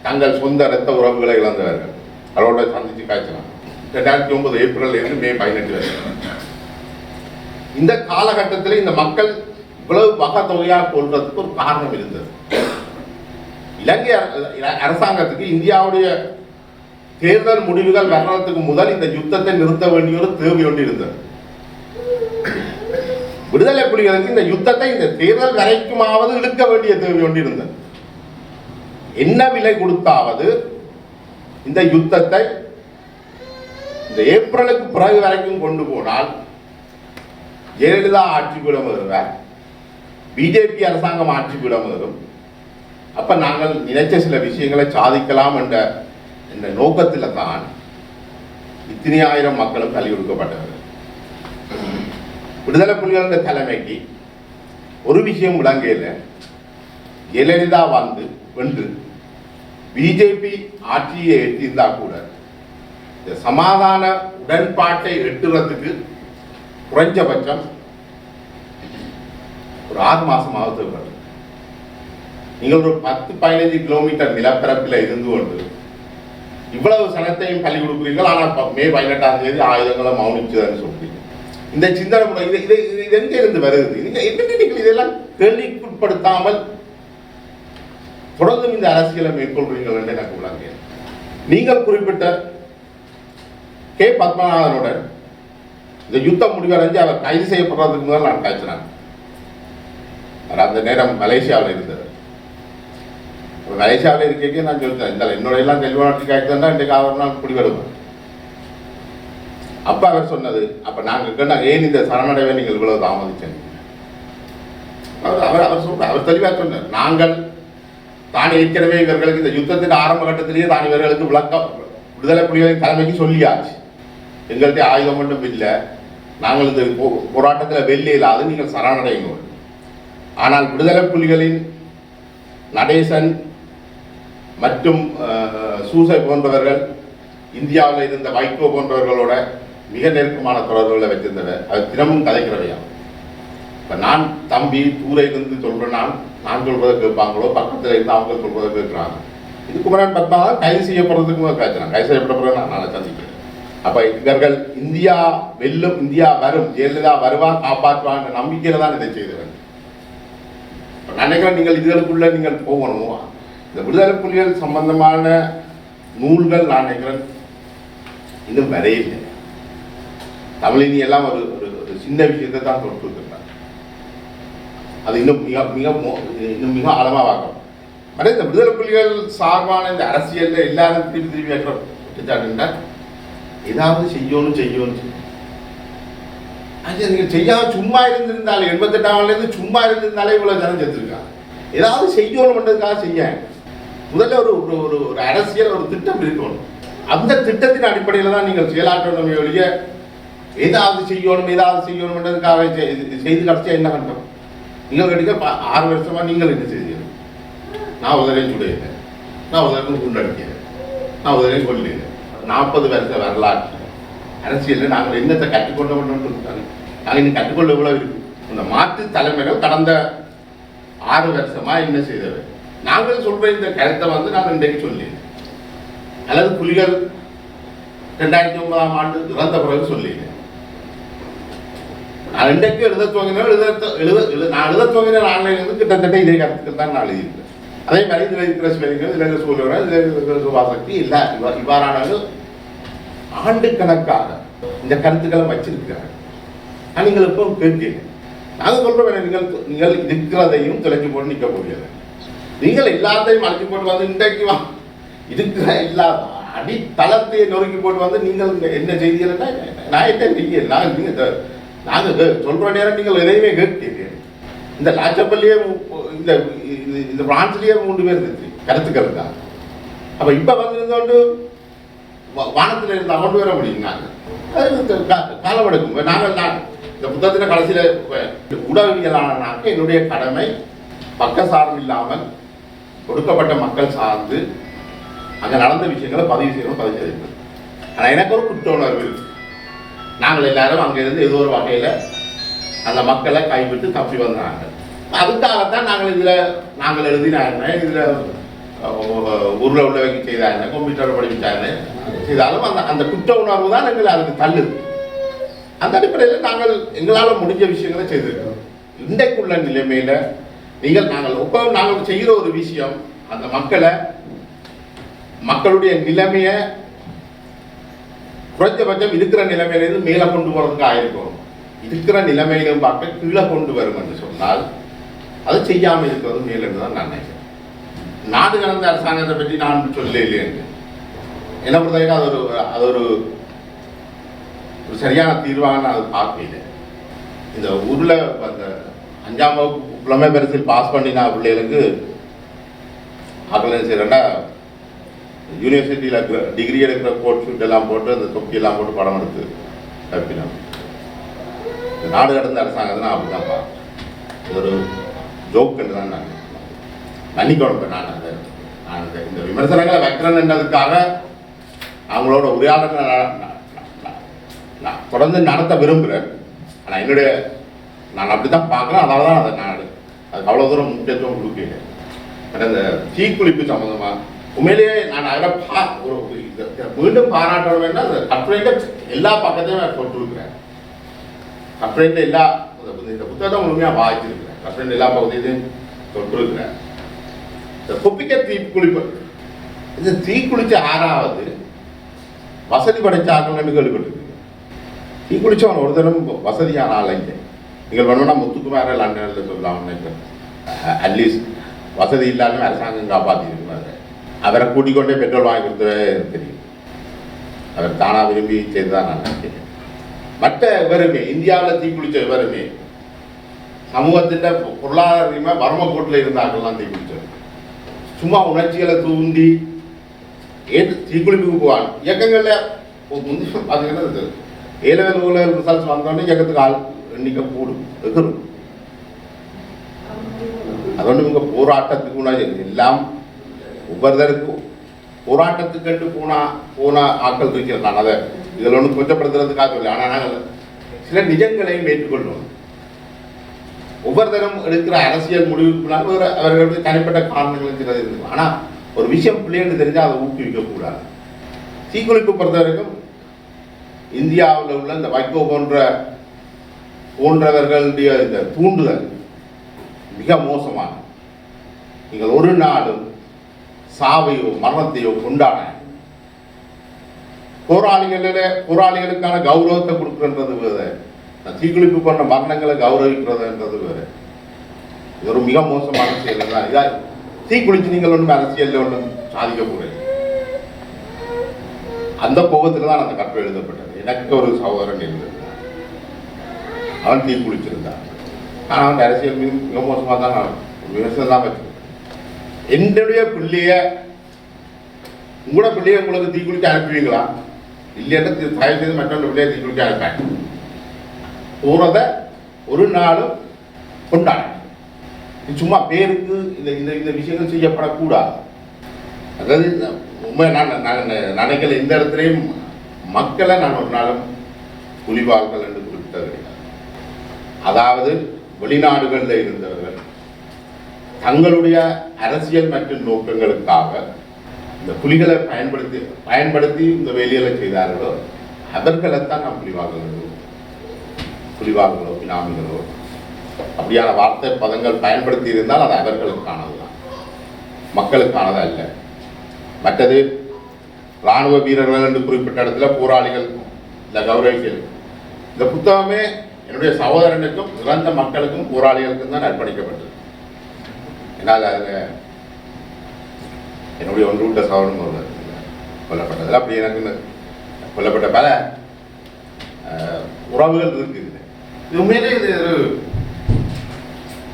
Speaker 2: தங்கள் சொந்த இரத்த உறவுகளை இழந்தவர்கள். அவரோட சந்திச்சு காய்ச்சலாம். 2009 ஏப்ரல் இருந்து மே 18 வரை இந்த காலகட்டத்தில் இந்த மக்கள் இவ்வளவு வகை தொகையாக கொள்றதுக்கு ஒரு காரணம் இருந்தது. இலங்கை அரசாங்கத்துக்கு இந்தியாவுடைய தேர்தல் முடிவுகள் வர்றதுக்கு முதல் இந்த யுத்தத்தை நிறுத்த வேண்டிய ஒரு தேவை ஒன்று இருந்தது. விடுதலை புலிகளுக்கு இந்த யுத்தத்தை இந்த தேர்தல் வரைக்குமாவது இழுக்க வேண்டிய தேவை ஒன்று இருந்தது. என்ன விலை கொடுத்தாவது இந்த யுத்தத்தை இந்த ஏப்ரலுக்கு பிறகு வரைக்கும் கொண்டு போனால் ஜெயலலிதா ஆட்சிப்பிடம் வருவார், பிஜேபி அரசாங்கம் ஆட்சிப்பிடம் வரும். அப்ப நாங்கள் நினைச்ச சில விஷயங்களை சாதிக்கலாம் என்ற நோக்கத்தில் தான் இத்தனை ஆயிரம் மக்களும் கல்வி கொடுக்கப்பட்டவர்கள். விடுதலை புலிகளுடைய தலைமைக்கு ஒரு விஷயம் விளங்கையில் ஜெயலலிதா வென்று பிஜேபி ஆட்சியை எட்டியிருந்தா கூட இந்த சமாதான உடன்பாட்டை எட்டுறதுக்கு குறைஞ்சபட்சம் ஒரு 6 மாசம் ஆகுது. நீங்கள் ஒரு 10-15 கிலோமீட்டர் நிலப்பரப்பில் இருந்து கொண்டு இவ்வளவு சனத்தையும் பள்ளி கொடுக்குறீர்கள். ஆனால் மே 18ஆம் தேதி ஆயுதங்களை மௌனிச்சுதான் சொல்றீங்க. இந்த சிந்தனை முறை இது எங்க இருந்து வருது? நீங்கள் இதெல்லாம் கேள்விக்குட்படுத்தாமல் தொடர்ந்து இந்த அரசியலை மேற்கொள்றீர்கள் என்று எனக்கு விளங்க. நீங்கள் குறிப்பிட்ட கே பத்மநாதனுடன் இந்த யுத்தம் முடிவடைஞ்சு அவர் கைது செய்யப்படுறதுக்கு முதல் நான் காய்ச்சினான். அந்த நேரம் மலேசியாவில் இருந்தது. மலேசியாவில் இருக்க நான் சொல்லிட்டேன், இந்த என்னோட எல்லாம் தெளிவானத்துக்கு ஆயிடுச்சுன்னா இன்றைக்கு அவர் நாள் குடிவருவேன். அப்ப அவர் சொன்னது, அப்ப நாங்க ஏன் இந்த சரணடைவை நீங்கள் இவ்வளவு தாமதிச்சேன்? அவர் தெளிவாக சொன்னார், நாங்கள் தான் ஏற்கனவே இவர்களுக்கு இந்த யுத்தத்தின் ஆரம்ப கட்டத்திலேயே தான் இவர்களுக்கு விளக்கம் விடுதலை புலிகளின் தலைமைக்கு சொல்லியாச்சு. எங்கள்கிட்ட ஆயுதம் மட்டும் இல்லை, நாங்கள் இந்த போராட்டத்தில் வெள்ளி இல்லாது நீங்கள் சரணடைங்க. ஆனால் விடுதலை புலிகளின் நடேசன் மற்றும் சூசை போன்றவர்கள் இந்தியாவில் இருந்த வைகோ போன்றவர்களோட மிக நெருக்கமான தொடர்புகளை வச்சிருந்தவர். அது தினமும் கதைக்கிறவையா. இப்போ நான் தம்பி தூரையிலிருந்து சொல்கிறேன், நான் சொல்கிறத கேட்பாங்களோ, பக்கத்தில் இருந்து அவங்க சொல்கிறத கேட்குறாங்க. இது குமரன் பத்மா கைது செய்யப்படுறதுக்கு பேசுகிறாங்க. கைது செய்யப்பட்ட பிறகு நான் சந்திக்கிறேன். அப்போ இவர்கள் இந்தியா வெல்லும், இந்தியா வரும், ஜெயலலிதா வருவான், காப்பாற்றுவான் நம்பிக்கையில் தான் இதை செய்தவர்கள். நான் நினைக்கிறேன் நீங்கள் இதுகளுக்குள்ள நீங்கள் போகணும். இந்த விடுதலை புலிகள் சம்பந்தமான நூல்கள் நான் நினைக்கிறேன் இன்னும் வரையில்லை. தமிழினி எல்லாம் ஒரு ஒரு சின்ன விஷயத்தை தான் கொடுத்துருக்கிறாங்க. அது இன்னும் இன்னும் மிக ஆழமாக பார்க்கணும். ஆனால் இந்த விடுதலை புலிகள் சார்பான இந்த அரசியலில் எல்லாரும் திருப்பி ஏற்றாட்டுன்னா ஏதாவது செய்யணும். அது நீங்கள் செய்யாமல் சும்மா இருந்திருந்தாலே 88ஆம் சும்மா இருந்திருந்தாலே இவ்வளோ ஜனம் செத்துருக்காங்க. ஏதாவது செய்யணும்ன்றதுக்காக செய்ய முதல்ல ஒரு ஒரு ஒரு அரசியல் ஒரு திட்டம் இருக்கணும். அந்த திட்டத்தின் அடிப்படையில் தான் நீங்கள் செயலாற்றணும் ஒழிய ஏதாவது செய்யணும்ன்றதுக்காக செய்து கடைசியா என்ன கண்டோம். நீங்கள் கேட்டீங்க 6 வருஷமா நீங்கள் என்ன செய்தீங்க? நான் உதரையும் சுடையிறேன், நான் உதரையும் குண்டடிக்கிறேன், நான் உதரையும் கொள்ளுறேன். 40 வருஷ வரலாற்று அரசியலில் நாங்கள் என்னத்தை கற்றுக்கொண்டோம்னு சொல்லிட்டாங்க. நாங்கள் இன்னும் கற்றுக்கொள்ள எவ்வளவு இருக்கு. அந்த மாற்று தலைமைகள் கடந்த 6 வருஷமா என்ன செய்தவர்? நாங்கள் சொல்ற இந்த கருத்தை நான் இன்றைக்கு சொல்லிடுறேன், அல்லது புலிகள் 2009ஆம் ஆண்டு இறந்த பிறகு சொல்லிடுறேன். நான் இன்றைக்கு எழுத துவங்கின ஆன்லைன் கிட்டத்தட்ட இதே கருத்துக்கள் தான் நான் எழுதியிருக்கேன். அதே மாதிரி இதில் இருக்கிற ஸ்பெல்லிங்கள், இதில் இருக்கிற சூழ்நிலை, இதில் இருக்கிற சுவாசக்தி இல்லை. இவ்வாறான ஆண்டு கணக்காக இந்த கருத்துக்களை வச்சிருக்கிறாங்க. நீங்கள் இப்போ கேட்கல. நாங்கள் சொல்றோம், நீங்கள் இருக்கிறதையும் தொலைச்சி போட்டு நிற்க முடியாது. நீங்கள் எல்லாத்தையும் அழைச்சி போட்டு வந்து இன்றைக்கு இருக்கிற எல்லா அடித்தளத்தை நொறுக்கி போட்டு நீங்கள் என்ன செய்தீங்கன்னா நான் என்ன செய்ய நாங்கள் சொல்ற நேரம் நீங்கள் எதையுமே கேட்கிறீர்கள். இந்த லாச்சப்பள்ளியே இந்த பிரான்ஸ்லயே 3 பேர் இருந்துச்சு கருத்துக்கள் தான். அப்ப இப்ப இருந்தோண்டு வானத்தில் இருந்து கொண்டு வர முடியும். நாங்கள் காலம் எடுக்கும். நாங்கள் இந்த புத்தகத்தின கடைசியில உடவியலானாக்க என்னுடைய கடமை பக்கசார்பு இல்லாமல் கொடுக்கப்பட்ட மக்கள் சார்ந்து அங்கே நடந்த விஷயங்களை பதிவு செய்யணும். ஆனால் எனக்கு ஒரு குற்ற உணர்வு இருக்கு. நாங்கள் எல்லாரும் அங்கிருந்து ஏதோ ஒரு வகையில் அந்த மக்களை கைவிட்டு தப்பி வந்தாங்க. அதுக்காகத்தான் நாங்கள் எழுதினா என்ன, இதில் ஊரில் உள்ளவங்க செய்தா என்ன, கம்ப்யூட்டர் படிப்பிச்சாங்க செய்தாலும் அந்த குற்ற உணர்வு தான் எங்களை அதுக்கு தள்ளுது. அந்த அடிப்படையில் நாங்கள் எங்களால் முடிஞ்ச விஷயங்களை செய்திருக்கிறோம். இன்றைக்குள்ள நிலைமையில நாங்கள் செய்கிற ஒரு விஷயம் அந்த மக்களுடைய நிலைமையை குறைஞ்சபட்சம் இருக்கிற நிலைமையிலிருந்து மேலே கொண்டு போறதுக்கு ஆயிருக்கும். இருக்கிற நிலைமையிலும் பார்க்க கீழே கொண்டு வரும் என்று சொன்னால் அதை செய்யாமல் இருக்கிறது மேல் என்று தான் நான் நினைக்கிறேன். நாடு கடந்த அரசாங்கத்தை பற்றி நான் சொல்ல இல்லை என்று என்ன பொறுத்தவரைக்கும் அது ஒரு சரியான தீர்வாக நான் அது பார்க்கல. இந்த ஊரில் அந்த 5ஆம் வகுப்பு புலமை பரிசில் பாஸ் பண்ணினா பிள்ளைகளுக்கு ஆக்கலன் செய்யறா யூனிவர்சிட்டியில் டிகிரி எடுக்கிற கோட் ஷூட் எல்லாம் போட்டு அந்த தொப்பியெல்லாம் போட்டு படம் எடுத்து கற்பினோம். இந்த நாடு கடந்த அரசாங்கத்தை நான் அப்படிதான் பார்ப்பேன். ஒரு ஜோக் என்று தான் நான் மன்னிக்கணும். நான் இந்த விமர்சனங்களை வைக்கிறேன்ன்றதுக்காக அவங்களோட உரையாடலை நான் தொடர்ந்து நடத்த விரும்புகிறேன். ஆனால் நான் அப்படி தான் பார்க்குறேன். அதனால தான் அதுக்கு அவ்வளோ தூரம் முக்கியத்துவம் கொடுக்கல. இந்த தீக்குளிப்பு சம்மந்தமாக உண்மையிலேயே நான் அதில் மீண்டும் பாராட்டணும் வேண்டாம். அந்த கட்டுரையில எல்லா பக்கத்தையும் நான் கொடுத்துருக்கிறேன். கட்டுரையில இந்த புத்தகத்தை முழுமையாக வாய்ச்சிருக்கிறேன். கட்டுரையில எல்லா பகுதியிலையும் தொட்டிருக்கிறேன். இந்த குப்பிக்க தீக்குளிப்பு, இந்த தீக்குளிச்ச 6வது வசதி படைச்சாக்கள்னு கேள்விப்பட்டிருக்கு. தீக்குளிச்சவன் ஒரு தினம் வசதியான ஆள் இல்லை. நீங்கள் வேணும்னா முத்துக்குமார லண்டனில் சொல்லலாம் நினைக்கிறேன். அட்லீஸ்ட் வசதி இல்லாமல் அரசாங்கம் காப்பாற்றிருக்கிறாரு. அவரை கூட்டிக் கொண்டே பெட்ரோல் வாங்கி கொடுத்தவே தெரியும். அவர் தானா விரும்பி செய்துதான் நான் நினைக்கிறேன். மற்ற எவருமே இந்தியாவில் தீக்குளிச்ச எவருமே சமூகத்தின் பொருளாதார ரீதியாக வறுமைக்கோட்டில் இருந்தார்கள் தான் தீக்குளிச்சவர். சும்மா உணர்ச்சிகளை தூண்டி ஏன் தீக்குளிப்புக்கு போவாங்க. இயக்கங்களில் முந்தி பார்த்தீங்கன்னா ஏழு ரிசல்ட்ஸ் வந்தோடனே இயக்கத்துக்கு ஆள் எண்ணிக்கை கூடும் எதிரும். அதோடு இவங்க போராட்டத்துக்கு எல்லாம் ஒவ்வொருத்தருக்கும் போராட்டத்துக்கு போன ஆட்கள் இருக்கிறது. நான் அதை இதில் ஒன்றும் கொஞ்சப்படுத்துறதுக்காக சொல்லி, ஆனால் நாங்கள் சில நிஜங்களையும் ஏற்றுக்கொள்வோம். ஒவ்வொருத்தரும் எடுக்கிற அரசியல் முடிவுக்குள்ளால் அவர்களுடைய தனிப்பட்ட காரணங்களும் சிலது இருக்கும். ஆனால் ஒரு விஷயம் பிள்ளைன்னு தெரிஞ்சால் அதை ஊக்குவிக்கக்கூடாது. தீக்குளிப்பு பொறுத்த வரைக்கும் இந்தியாவில் உள்ள இந்த வைகோ போன்றவர்களுடைய இந்த தூண்டுதல் மிக மோசமான. நீங்கள் ஒரு நாளும் சாவையோ மரணத்தையோ கொண்டாட போராளிகளுக்கான கௌரவத்தை கொடுக்குறது வேறு, தீக்குளிப்பு பண்ண மரணங்களை கௌரவிக்கிறதுன்றது வேறு. இது ஒரு மிக மோசமான செயல் தான். இதா தீக்குளிச்சு நீங்கள் ஒன்றும் அரசியல் ஒன்றும் சாதிக்க போகிறீங்க. அந்த கோபத்தில் தான் அந்த கட்டுரை எழுதப்பட்டது. எனக்கு ஒரு சகோதரன் இருந்திருந்தான், அவன் தீ குளிச்சிருந்தான். ஆனால் அவன் அரசியல் மிக மோசமாக தான் நான் விமர்சனம் தான் வச்சிருக்கேன். என்னுடைய பிள்ளைய உங்களோட பிள்ளைய உங்களுக்கு தீ குளிக்க அனுப்புவீங்களா? இல்லைன்னா தயவு செய்து மற்றவங்க பிள்ளைய தீ குளிக்க அனுப்பாங்க. போறத ஒரு நாளும் கொண்டாட சும்மா பேருக்கு இந்த இந்த விஷயங்கள் செய்யப்படக்கூடாது. அதாவது உண்மை நான் நினைக்கல எந்த இடத்துலையும் மக்களை நான் ஒரு நாளும் புலிவாள்கள் என்று குறிப்பிட்டது கிடையாது. அதாவது வெளிநாடுகளில் இருந்தவர்கள் தங்களுடைய அரசியல் மற்றும் நோக்கங்களுக்காக இந்த புலிகளை பயன்படுத்தி இந்த வேலைகளை செய்தார்களோ அவர்களைத்தான் நாம் புலிவாள்களோ பினாமிகளோ அப்படியான வார்த்தை பதங்கள் பயன்படுத்தி இருந்தால் அது அவர்களுக்கானதுதான், மக்களுக்கானது அல்ல. மற்றது இராணுவ வீரர்கள் என்று குறிப்பிட்ட இடத்துல போராளிகள் இந்த கௌரவிகள். இந்த புத்தகமே என்னுடைய சகோதரனுக்கும் இறந்த மக்களுக்கும் போராளிகளுக்கும் தான் அர்ப்பணிக்கப்பட்டது. என்னால் என்னுடைய ஒன்று விட்ட சகோதரன் ஒருவர் கொல்லப்பட்டதில் அப்படி எனக்கு கொல்லப்பட்ட பல உறவுகள் இருக்குது. இது உண்மையிலே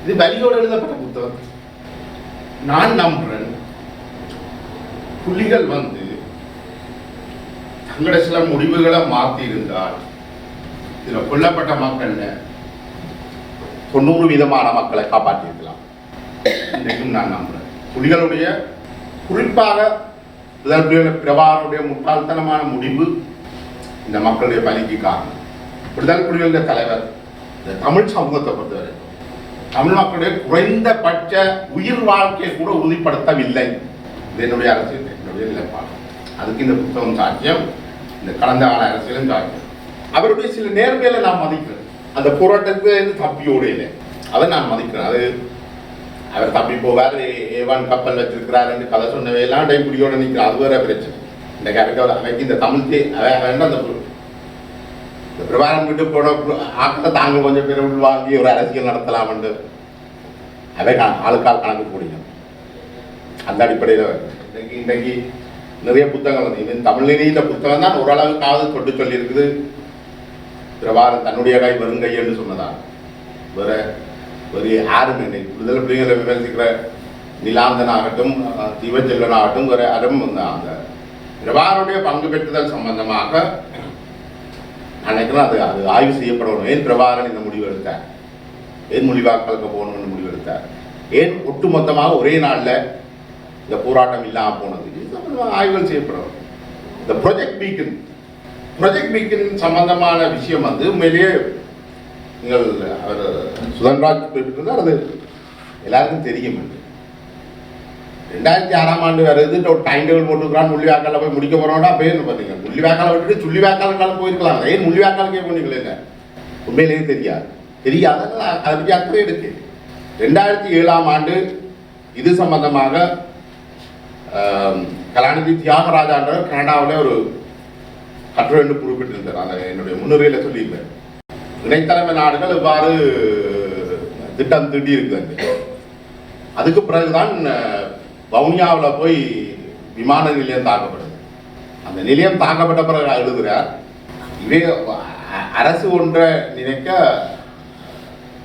Speaker 2: இது வலியோடு எழுதப்பட்ட புத்தகம். நான் நம்புறேன் புலிகள் தங்களோட சில முடிவுகளை மாற்றி இருந்தால் இதில் கொல்லப்பட்ட மக்கள் 90% மக்களை காப்பாற்றியிருக்கலாம். இன்றைக்கும் நான் நம்புறேன் புலிகளுடைய குறிப்பாக பிரபாகருடைய முட்டாள்தனமான முடிவு இந்த மக்களுடைய பலிக்கு காரணம். விடுதலை புலிகளுடைய தலைவர் இந்த தமிழ் சமூகத்தை பொறுத்தவரை தமிழ் மக்களுடைய குறைந்தபட்ச உயிர் வாழ்க்கையை கூட உறுதிப்படுத்தவில்லை. இது என்னுடைய அரசியல், என்னுடைய நிலைப்பாடு. அதுக்கு இந்த புத்தகம் சாட்சியம், இந்த கடந்த கால அரசியலும் சாட்சியம். அவருடைய சில நேர்மையில நான் மதிக்கிறேன். அந்த போராட்டத்துக்கு தப்பியோடு இல்லை, அதை நான் மதிக்கிறேன். அது அவர் தப்பி போவார், ஏவான் கப்பல் வச்சிருக்கிறார் என்று கதை சொன்னவையெல்லாம் டைப்புடியோட நிற்கிறார், அது வேற பிரச்சனை. இந்த அவைக்கு இந்த தமிழ் அந்த பிரபாரம் விட்டு போன ஆக்கத்தை தாங்க கொஞ்சம் பேர் உள்வாங்கி ஒரு அரசியல் நடத்தலாம் என்று அவை ஆளுக்கால் கணக்கு போடியும். அந்த அடிப்படையில் இன்னைக்கு நிறைய புத்தகங்கள் இது தமிழ்லேயே இந்த புத்தகம் தான் ஓரளவுக்காவது தொட்டு சொல்லியிருக்குது. பிரபாரம் தன்னுடைய கை வருங்கை என்று சொன்னதான் வேறு யாரும் இல்லை. விடுதலை புலிகளை விமர்சிக்கிற நிலாந்தன் ஆகட்டும், தீவச்செல்வன் ஆகட்டும், வேறு யாரும் அந்த பிரபாருடைய பங்கு பெற்றுதல் சம்பந்தமாக நினைக்கிறேன் அது ஆய்வு செய்யப்படணும். ஏன் பிரபாகரன் இந்த முடிவு எடுத்தார், ஏன் மொழிவாக்கலுக்கு போகணும்னு முடிவு எடுத்தார், ஏன் ஒட்டுமொத்தமாக ஒரே நாளில் இந்த போராட்டம் இல்லாமல் போனது, இது ஆய்வுகள் செய்யப்படணும். இந்த ப்ராஜெக்ட் பீக்கன் சம்பந்தமான விஷயம் உண்மையிலேயே நீங்கள் அவர் சுதன்ராஜ் குறிப்பிட்டிருந்தார், அது எல்லாருக்கும் தெரியும். 2006 வருது ஒரு டைம் டேபிள் போட்டுக்கிறான், முள்ளிவாக்கால போய் முடிக்க போறோம்னா பேர் பார்த்தீங்க. முள்ளிவாக்கால விட்டுட்டு சுள்ளிவாக்காலும் போயிருக்கலாம், ஏன் முள்ளிவாக்காலுக்கே போனீங்களே உண்மையிலேயே தெரியாத அதை பற்றி அக்கறை இருக்கு. 2007 இது சம்பந்தமாக கலாநிதி தியாகராஜான்ற கனடாவில் ஒரு கட்டுரை என்று குறிப்பிட்டிருந்தார். அந்த என்னுடைய முன்னுரையில் சொல்லியிருந்தேன். இணைத்தலைமை நாடுகள் இவ்வாறு திட்டம் தீட்டி இருக்குது. அதுக்கு பிறகுதான் வவுனியாவில் போய் விமான நிலையம் தாக்கப்படுது. அந்த நிலையம் தாக்கப்பட்ட பிறகு எழுதுகிறார், இவே அரசு ஒன்றை நினைக்க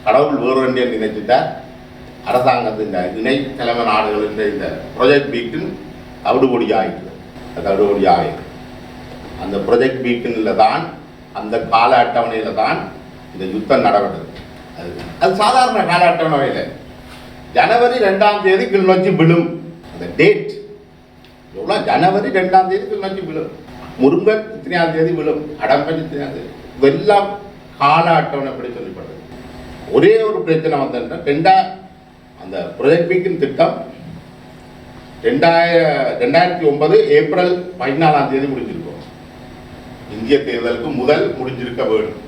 Speaker 2: கடவுள் வேறு ஒன்றை நினைச்சிட்டார். அரசாங்கத்தின் இணை தலைமை நாடுகளின் இந்த ப்ராஜெக்ட் பீக்கன் தவிடுபொடி ஆயிடுது. அந்த ப்ராஜெக்ட் பீக்கனில் தான், அந்த கால அட்டவணையில் தான் இந்த யுத்தம் நடப்பட்டது. அது சாதாரண கால அட்டவணையில் ஜனவரி 2 கிளிநொச்சி விழும் அந்த டேட் எவ்வளோ ஜனவரி 2ஆம் தேதி கிளர்ச்சி விழும், முருங்கன் இத்தனையாம் தேதி விழும், அடம்பன் இத்தனையாம் தேதி, இதெல்லாம் கால அட்டவணைப்படி சொல்லப்படுது. ஒரே ஒரு பிரச்சனை வந்தா அந்த ப்ரொஜெக்ட் திட்டம் 2009 ஏப்ரல் 14ஆம் தேதி முடிஞ்சிருக்கும். இந்திய தேர்தலுக்கு முதல் முடிஞ்சிருக்க வேண்டும்.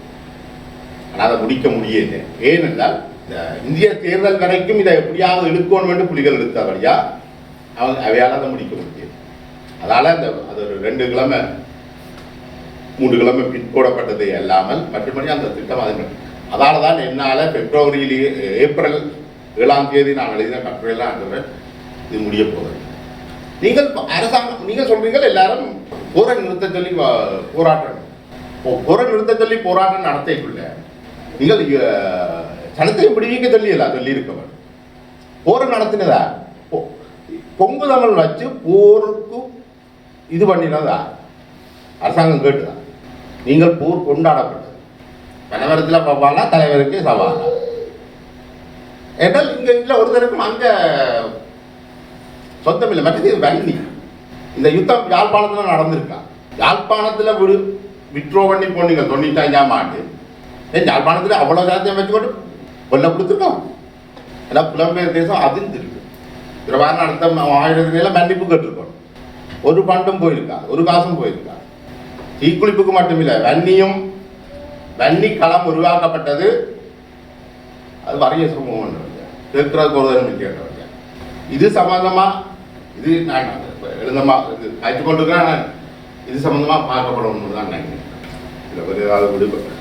Speaker 2: ஆனால் அதை முடிக்க முடியல. ஏனென்றால் இந்திய தேர்தல் வரைக்கும் இதை எப்படியாவது இழுக்கணும் என்று புலிகள் இழுத்தபடியா அவையால் அதை முடிக்க முடியாது. அதால் அது ஒரு 2 கிழமை 3 கிழமை பிற்போடப்பட்டது அல்லாமல் மற்றபடி அந்த திட்டம் அது. அதால் தான் என்னால் ஏப்ரல் 7ஆம் தேதி நான் எழுதின கட்டுரையெல்லாம் இது முடிய போகிறது. நீங்கள் அரசாங்கம் நீங்கள் சொல்றீங்க எல்லாரும் போரை நிறுத்த சொல்லி போராட்டம், போரை நிறுத்த சொல்லி போராட்டம் நடத்திக்குள்ள நீங்கள் சனத்தையும் விடுவிக்க சொல்லி இருக்கவன் போரை நடத்தினதா? பொங்கு தமிழ் வச்சு போருக்கு இது பண்ணினதா அரசாங்கம் கேட்டுதா? நீங்கள் போர் கொண்டாடப்பட்டது கணவரத்தில் பவாலா, தலைவருக்கு சவாலா என்றால் இங்க இல்லை ஒருத்தருக்கும் அங்க சொந்தம் இல்லை. மற்றது வன்னி இந்த யுத்தம் யாழ்ப்பாணத்தில் நடந்திருக்கா? யாழ்ப்பாணத்தில் விட்ரோ பண்ணி போனீங்க 95ஆம் ஆண்டு. யாழ்ப்பாணத்தில் அவ்வளோ சாத்தியம் வச்சுக்கொண்டு கொல்ல கொடுத்துருக்கோம். ஏன்னா புலம்பெயர் தேசம் அதிர்ந்துருக்கு. பிரபாகரன் அடுத்த 1000 மன்னிப்பு கேட்டிருக்கோம். ஒரு பண்டும் போயிருக்கா, ஒரு காசும் போயிருக்கா. தீக்குளிப்புக்கு மட்டும் இல்லை, வன்னி களம் உருவாக்கப்பட்டது. அது வரைய சுமூகம் கேட்கறதுக்கு ஒரு தரம் கேட்டவங்க. இது சம்பந்தமா இது நான் எழுந்தமா ஆய்ச்சி கொண்டிருக்கிறேன். இது சம்பந்தமா பார்க்கப்படணும்னு தான் நினைக்கிறேன். இதில் ஒரு ஏதாவது விடுபட்டு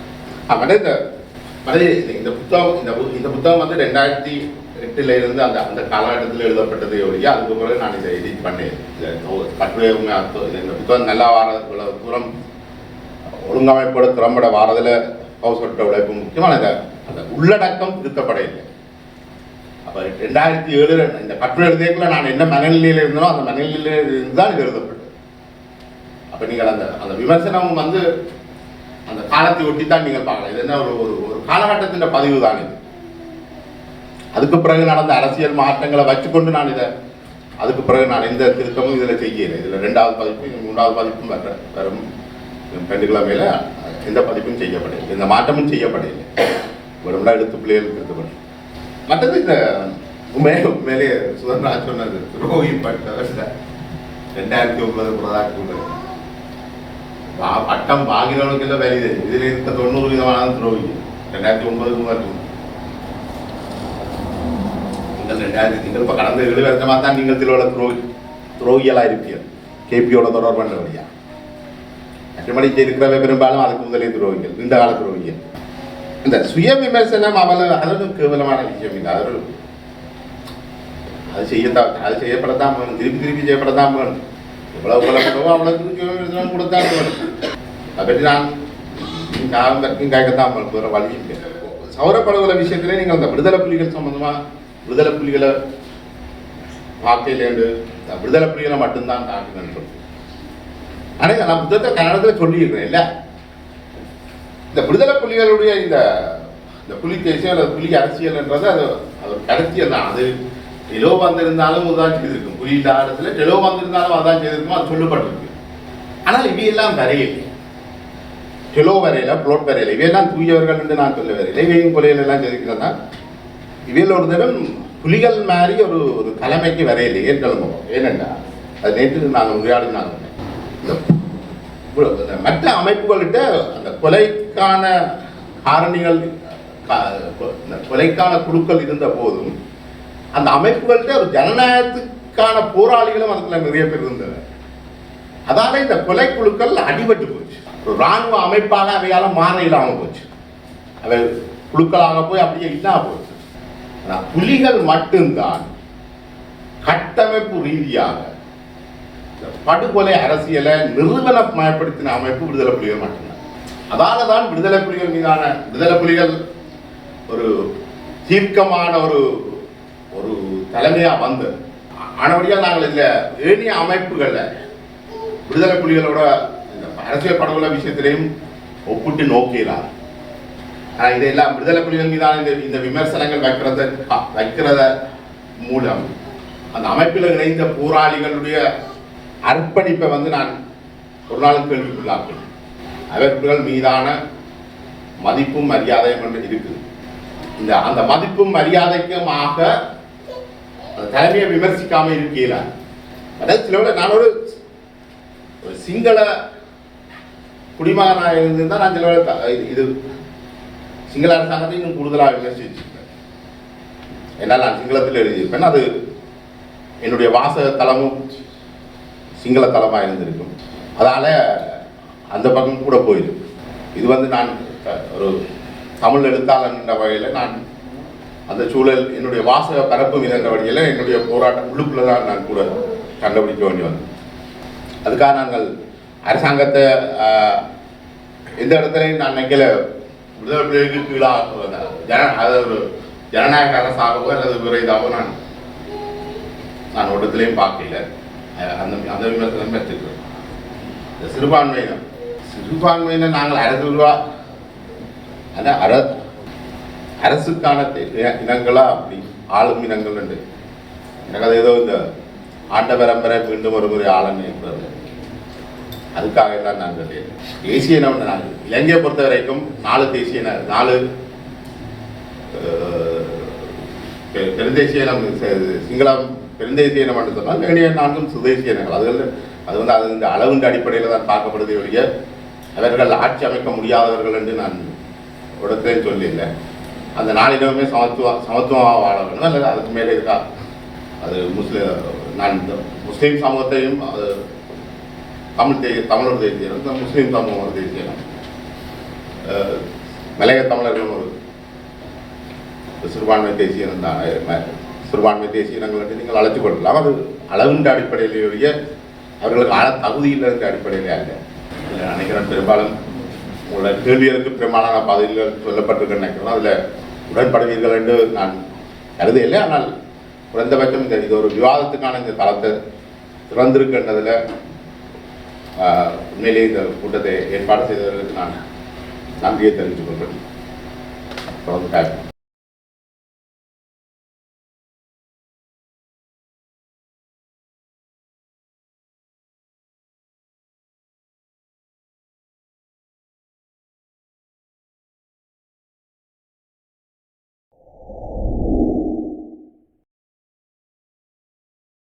Speaker 2: இந்த புத்தகம் வந்து 2008 இருந்து அந்த காலகட்டத்தில் எழுதப்பட்டது ஒழிய அதுக்கு பிறகு நான் இதை எடிட் பண்ணேன். கட்டுரை இந்த புத்தகம் நல்லா வார தூரம் ஒழுங்கமைப்போட திறம்பட வாரதில் ஹவுஸ் உழைப்பு முக்கியமான அந்த உள்ளடக்கம் திருத்தப்பட இல்லை. அப்போ 2007 இந்த கட்டுரை எழுதியக்குள்ள நான் என்ன மனநிலையில் இருந்தனோ அந்த மனநிலையில் இருந்து தான் இது எழுதப்பட்டது. அப்போ நீங்கள் அந்த விமர்சனம் வந்து அந்த காலத்தை ஒட்டி தான் நீங்கள் பார்க்கலாம். இது என்ன ஒரு காலகட்டத்தின் பதிவு தான் இது. அதுக்கு பிறகு நடந்த அரசியல் மாற்றங்களை வச்சுக்கொண்டு நான் இதை அதுக்கு பிறகு நான் எந்த திருத்தமும் இதில் செய்யலை. இதில் 2வது பதிப்பும் 3வது பதிப்பும் வரும் 2 கிழமையில எந்த பதிப்பும் செய்யப்படவில்லை, எந்த மாற்றமும் செய்யப்படவில்லை. வெறும்னா எடுத்து பிள்ளைகள் திருத்தப்படும். மற்றது இந்த உண்மையிலே சுதந்திரா சொன்னது துரோகி பட்ட 2009 புறதாக்குள்ள பட்டம் வாங்கினவனுக்கு எல்லாம் வேலை தெரியும். இதில் இருக்க 90% துரோகி 2009 மற்றும் நீங்கள் இப்போ கடந்த 7 வருஷமாக தான் நீங்கள் திருவிழா துரோகியெல்லாம் இருப்பீர்கள். கேபியோட தொடர்பு பண்ணபடியா மற்றபடி இருக்கிறவ பெரும்பாலும் அதுக்கு முதலே துரோகிகள், நீண்ட கால துரோகிகள். இந்த சுய விமர்சனம் அது கேவலமான விஷயம் இல்லை. அது செய்யப்படத்தான் வேணும், திருப்பி செய்யப்படத்தான் வேணும். எவ்வளவு கொல்லப்பட்டவோ அவ்வளவு விமர்சனம் கொடுத்தான் வேணும். அதை பற்றி நான் வரைக்கும் கேட்கத்தான் வேணும், வேற வழி இல்லை. சௌரப்படுகொலை விஷயத்திலே நீங்கள் அந்த விடுதலை புலிகள் சம்பந்தமா விடுதலை புலிகளை பார்க்கலேண்டு விடுதலை புலிகளை மட்டும்தான் தாக்குன்னு சொல்லி ஆனால் நான் புத்தகத்தை கன்னடத்தில் சொல்லியிருக்கிறேன் இல்லை. இந்த விடுதலை புலிகளுடைய இந்த புலி தேசியம் அல்லது புலி அரசியல்ன்றது அது ஒரு கருத்தியல் தான். அது டெலோ வந்திருந்தாலும் அதுதான் செய்திருக்கும். புலி இல்லாத இடத்துல டெலோ வந்திருந்தாலும் அதான் செய்திருக்கும், அது சொல்லப்பட்டிருக்கு. ஆனால் இவையெல்லாம் வரையில்லை, டெலோ வரையில, புளோட் வரையில, இவையெல்லாம் தூயவர்கள் என்று நான் சொல்ல வரையில்லை. இவையும் கொலைகள் எல்லாம் செய்திருக்கிறதா இவையில் ஒரு தரம் புலிகள் மாதிரி ஒரு தலைமைக்கு வரையில்லை. ஏற்கனவே ஏனென்றா அது நேற்று நாங்கள் உரையாடினாங்க. மற்ற அமைப்புகள்கிட்ட அந்த கொலைக்கான காரணிகள் கொலைக்கான குழுக்கள் இருந்த போதும் அந்த அமைப்புகள்கிட்ட ஒரு ஜனநாயகத்துக்கான போராளிகளும் அதுக்குள்ள நிறைய பேர் இருந்தனர். அதால இந்த கொலை குழுக்கள் அடிபட்டு போச்சு. ஒரு இராணுவ அமைப்பாக அவையால மாற இல்லாமல் போச்சு. அவை குழுக்களாக போய் அப்படியே இல்லாம போச்சு. ஆனால் புலிகள் மட்டும்தான் கட்டமைப்பு ரீதியாக படுகொலை அரசியலை நிறுவனமயப்படுத்தின அமைப்பு விடுதலை புலிகள் மட்டும்தான். அதால தான் விடுதலை புலிகள் மீதான விடுதலை புலிகள் ஒரு தீர்க்கமான ஒரு தலைமையா வந்து ஆனபடியாக நாங்கள் இந்த ஏனைய அமைப்புகளை விடுதலை புலிகளோட இந்த அரசியல் படுகொலை விஷயத்திலையும் ஒப்பிட்டு நோக்கிறார். இதெல்லாம் விடுதலை புலிகள் மீதான இந்த விமர்சனங்கள் வைக்கிறத மூலம் அந்த அமைப்பில் இணைந்த போராளிகளுடைய அர்ப்பணிப்பை வந்து நான் ஒரு நாளும் கேள்விக்குள்ளாக்குவேன். அவர்கள் மீதான மதிப்பும் மரியாதையும் என்று இருக்குது. அந்த மதிப்பும் மரியாதைக்குமாக அந்த தலைமையை விமர்சிக்காம இருக்கல. அதாவது சில நான் ஒரு சிங்கள குடிமகனாக இருந்திருந்தால் நான் சில இது சிங்கள அரசாங்கத்தை இன்னும் கூடுதலாக விமர்சிச்சிருப்பேன். என்னால் நான் சிங்களத்தில் எழுதியிருப்பேன். அது என்னுடைய வாசக தளமும் சிங்கள தளமாக இருந்திருக்கும். அதனால் அந்த பக்கம் கூட போயிடும். இது வந்து நான் ஒரு தமிழ் எழுத்தாளர் என்ற வகையில் நான் அந்த சூழல் என்னுடைய வாசக பரப்பும் என்ற வகையில் என்னுடைய போராட்டம் உள்ளுக்குள்ளே தான் நான் கூட கண்டுபிடிக்க வேண்டி வந்தேன். அதுக்காக நாங்கள் அரசாங்கத்தை எந்த இடத்துலையும் நான் நினைக்கல விடுதலை புலிகளுக்கு கீழாக அது ஒரு ஜனநாயக அரசாகவோ அல்லது விரைதாகவோ நான் ஒரு இடத்துலையும் பார்க்கல. அந்த விமர்சனம் பெற்றிருக்கிறேன். இந்த சிறுபான்மையினர் நாங்கள் அரசுக்கான இனங்களா அப்படி ஆளும் இனங்கள் உண்டு. எனக்கு அது ஏதோ இந்த ஆண்ட பரம்பரை மீண்டும் ஒரு முறை ஆளும் இருக்கிறது. அதுக்காக தான் நான் கேட்டேன். தேசிய இனம் நாங்கள் இலங்கையை பொறுத்த வரைக்கும் 4 தேசிய 4 பெருந்தேசிய இனம் சிங்களம் பெருந்தேசிய இனம் என்று சொன்னால் வேண்டிய 4 சுதேசிய இனங்கள். அது வந்து அது இந்த அளவுன்ற அடிப்படையில் தான் பார்க்கப்படுதே ஒழிய அவர்கள் ஆட்சி அமைக்க முடியாதவர்கள் என்று நான் இடத்துலையும் சொல்லியிருந்தேன். அந்த 4 இடமுமே சமத்துவமாக வாழ வேண்டும். அல்லது அதுக்கு மேலே இருக்கா அது முஸ்லீம் சமூகத்தையும் அது தமிழர் தேசிய இனம், முஸ்லீம் சமூகம் ஒரு தேசிய இனம், மலைய தமிழர்களும் ஒரு சிறுபான்மை தேசிய இனம் தான். சிறுபான்மை தேசிய இனங்கள் என்று நீங்கள் அழைத்துக் கொள்ளலாம். அது அளவுன்ற அடிப்படையிலேயே அவர்களுக்கு தகுதி இல்லைன்ற அடிப்படையிலே அல்ல. நான் நினைக்கிறேன் பெரும்பாலும் உங்களோட கேள்விகளுக்கு பெரும்பாலான பதில்கள் சொல்லப்பட்டிருக்கேன்னு நினைக்கிறோம். அதில் உடன்படுவீர்கள் என்று நான் கருதவில்லை. ஆனால் குறைந்தபட்சம் இது ஒரு விவாதத்துக்கான இந்த தளத்தை திறந்திருக்கின்றதில் உண்மையிலேயே இந்த கூட்டத்தை ஏற்பாடு செய்தவர்களுக்கு நான் நன்றியை தெரிவித்துக் கொள்கிறேன். தொடர்ந்து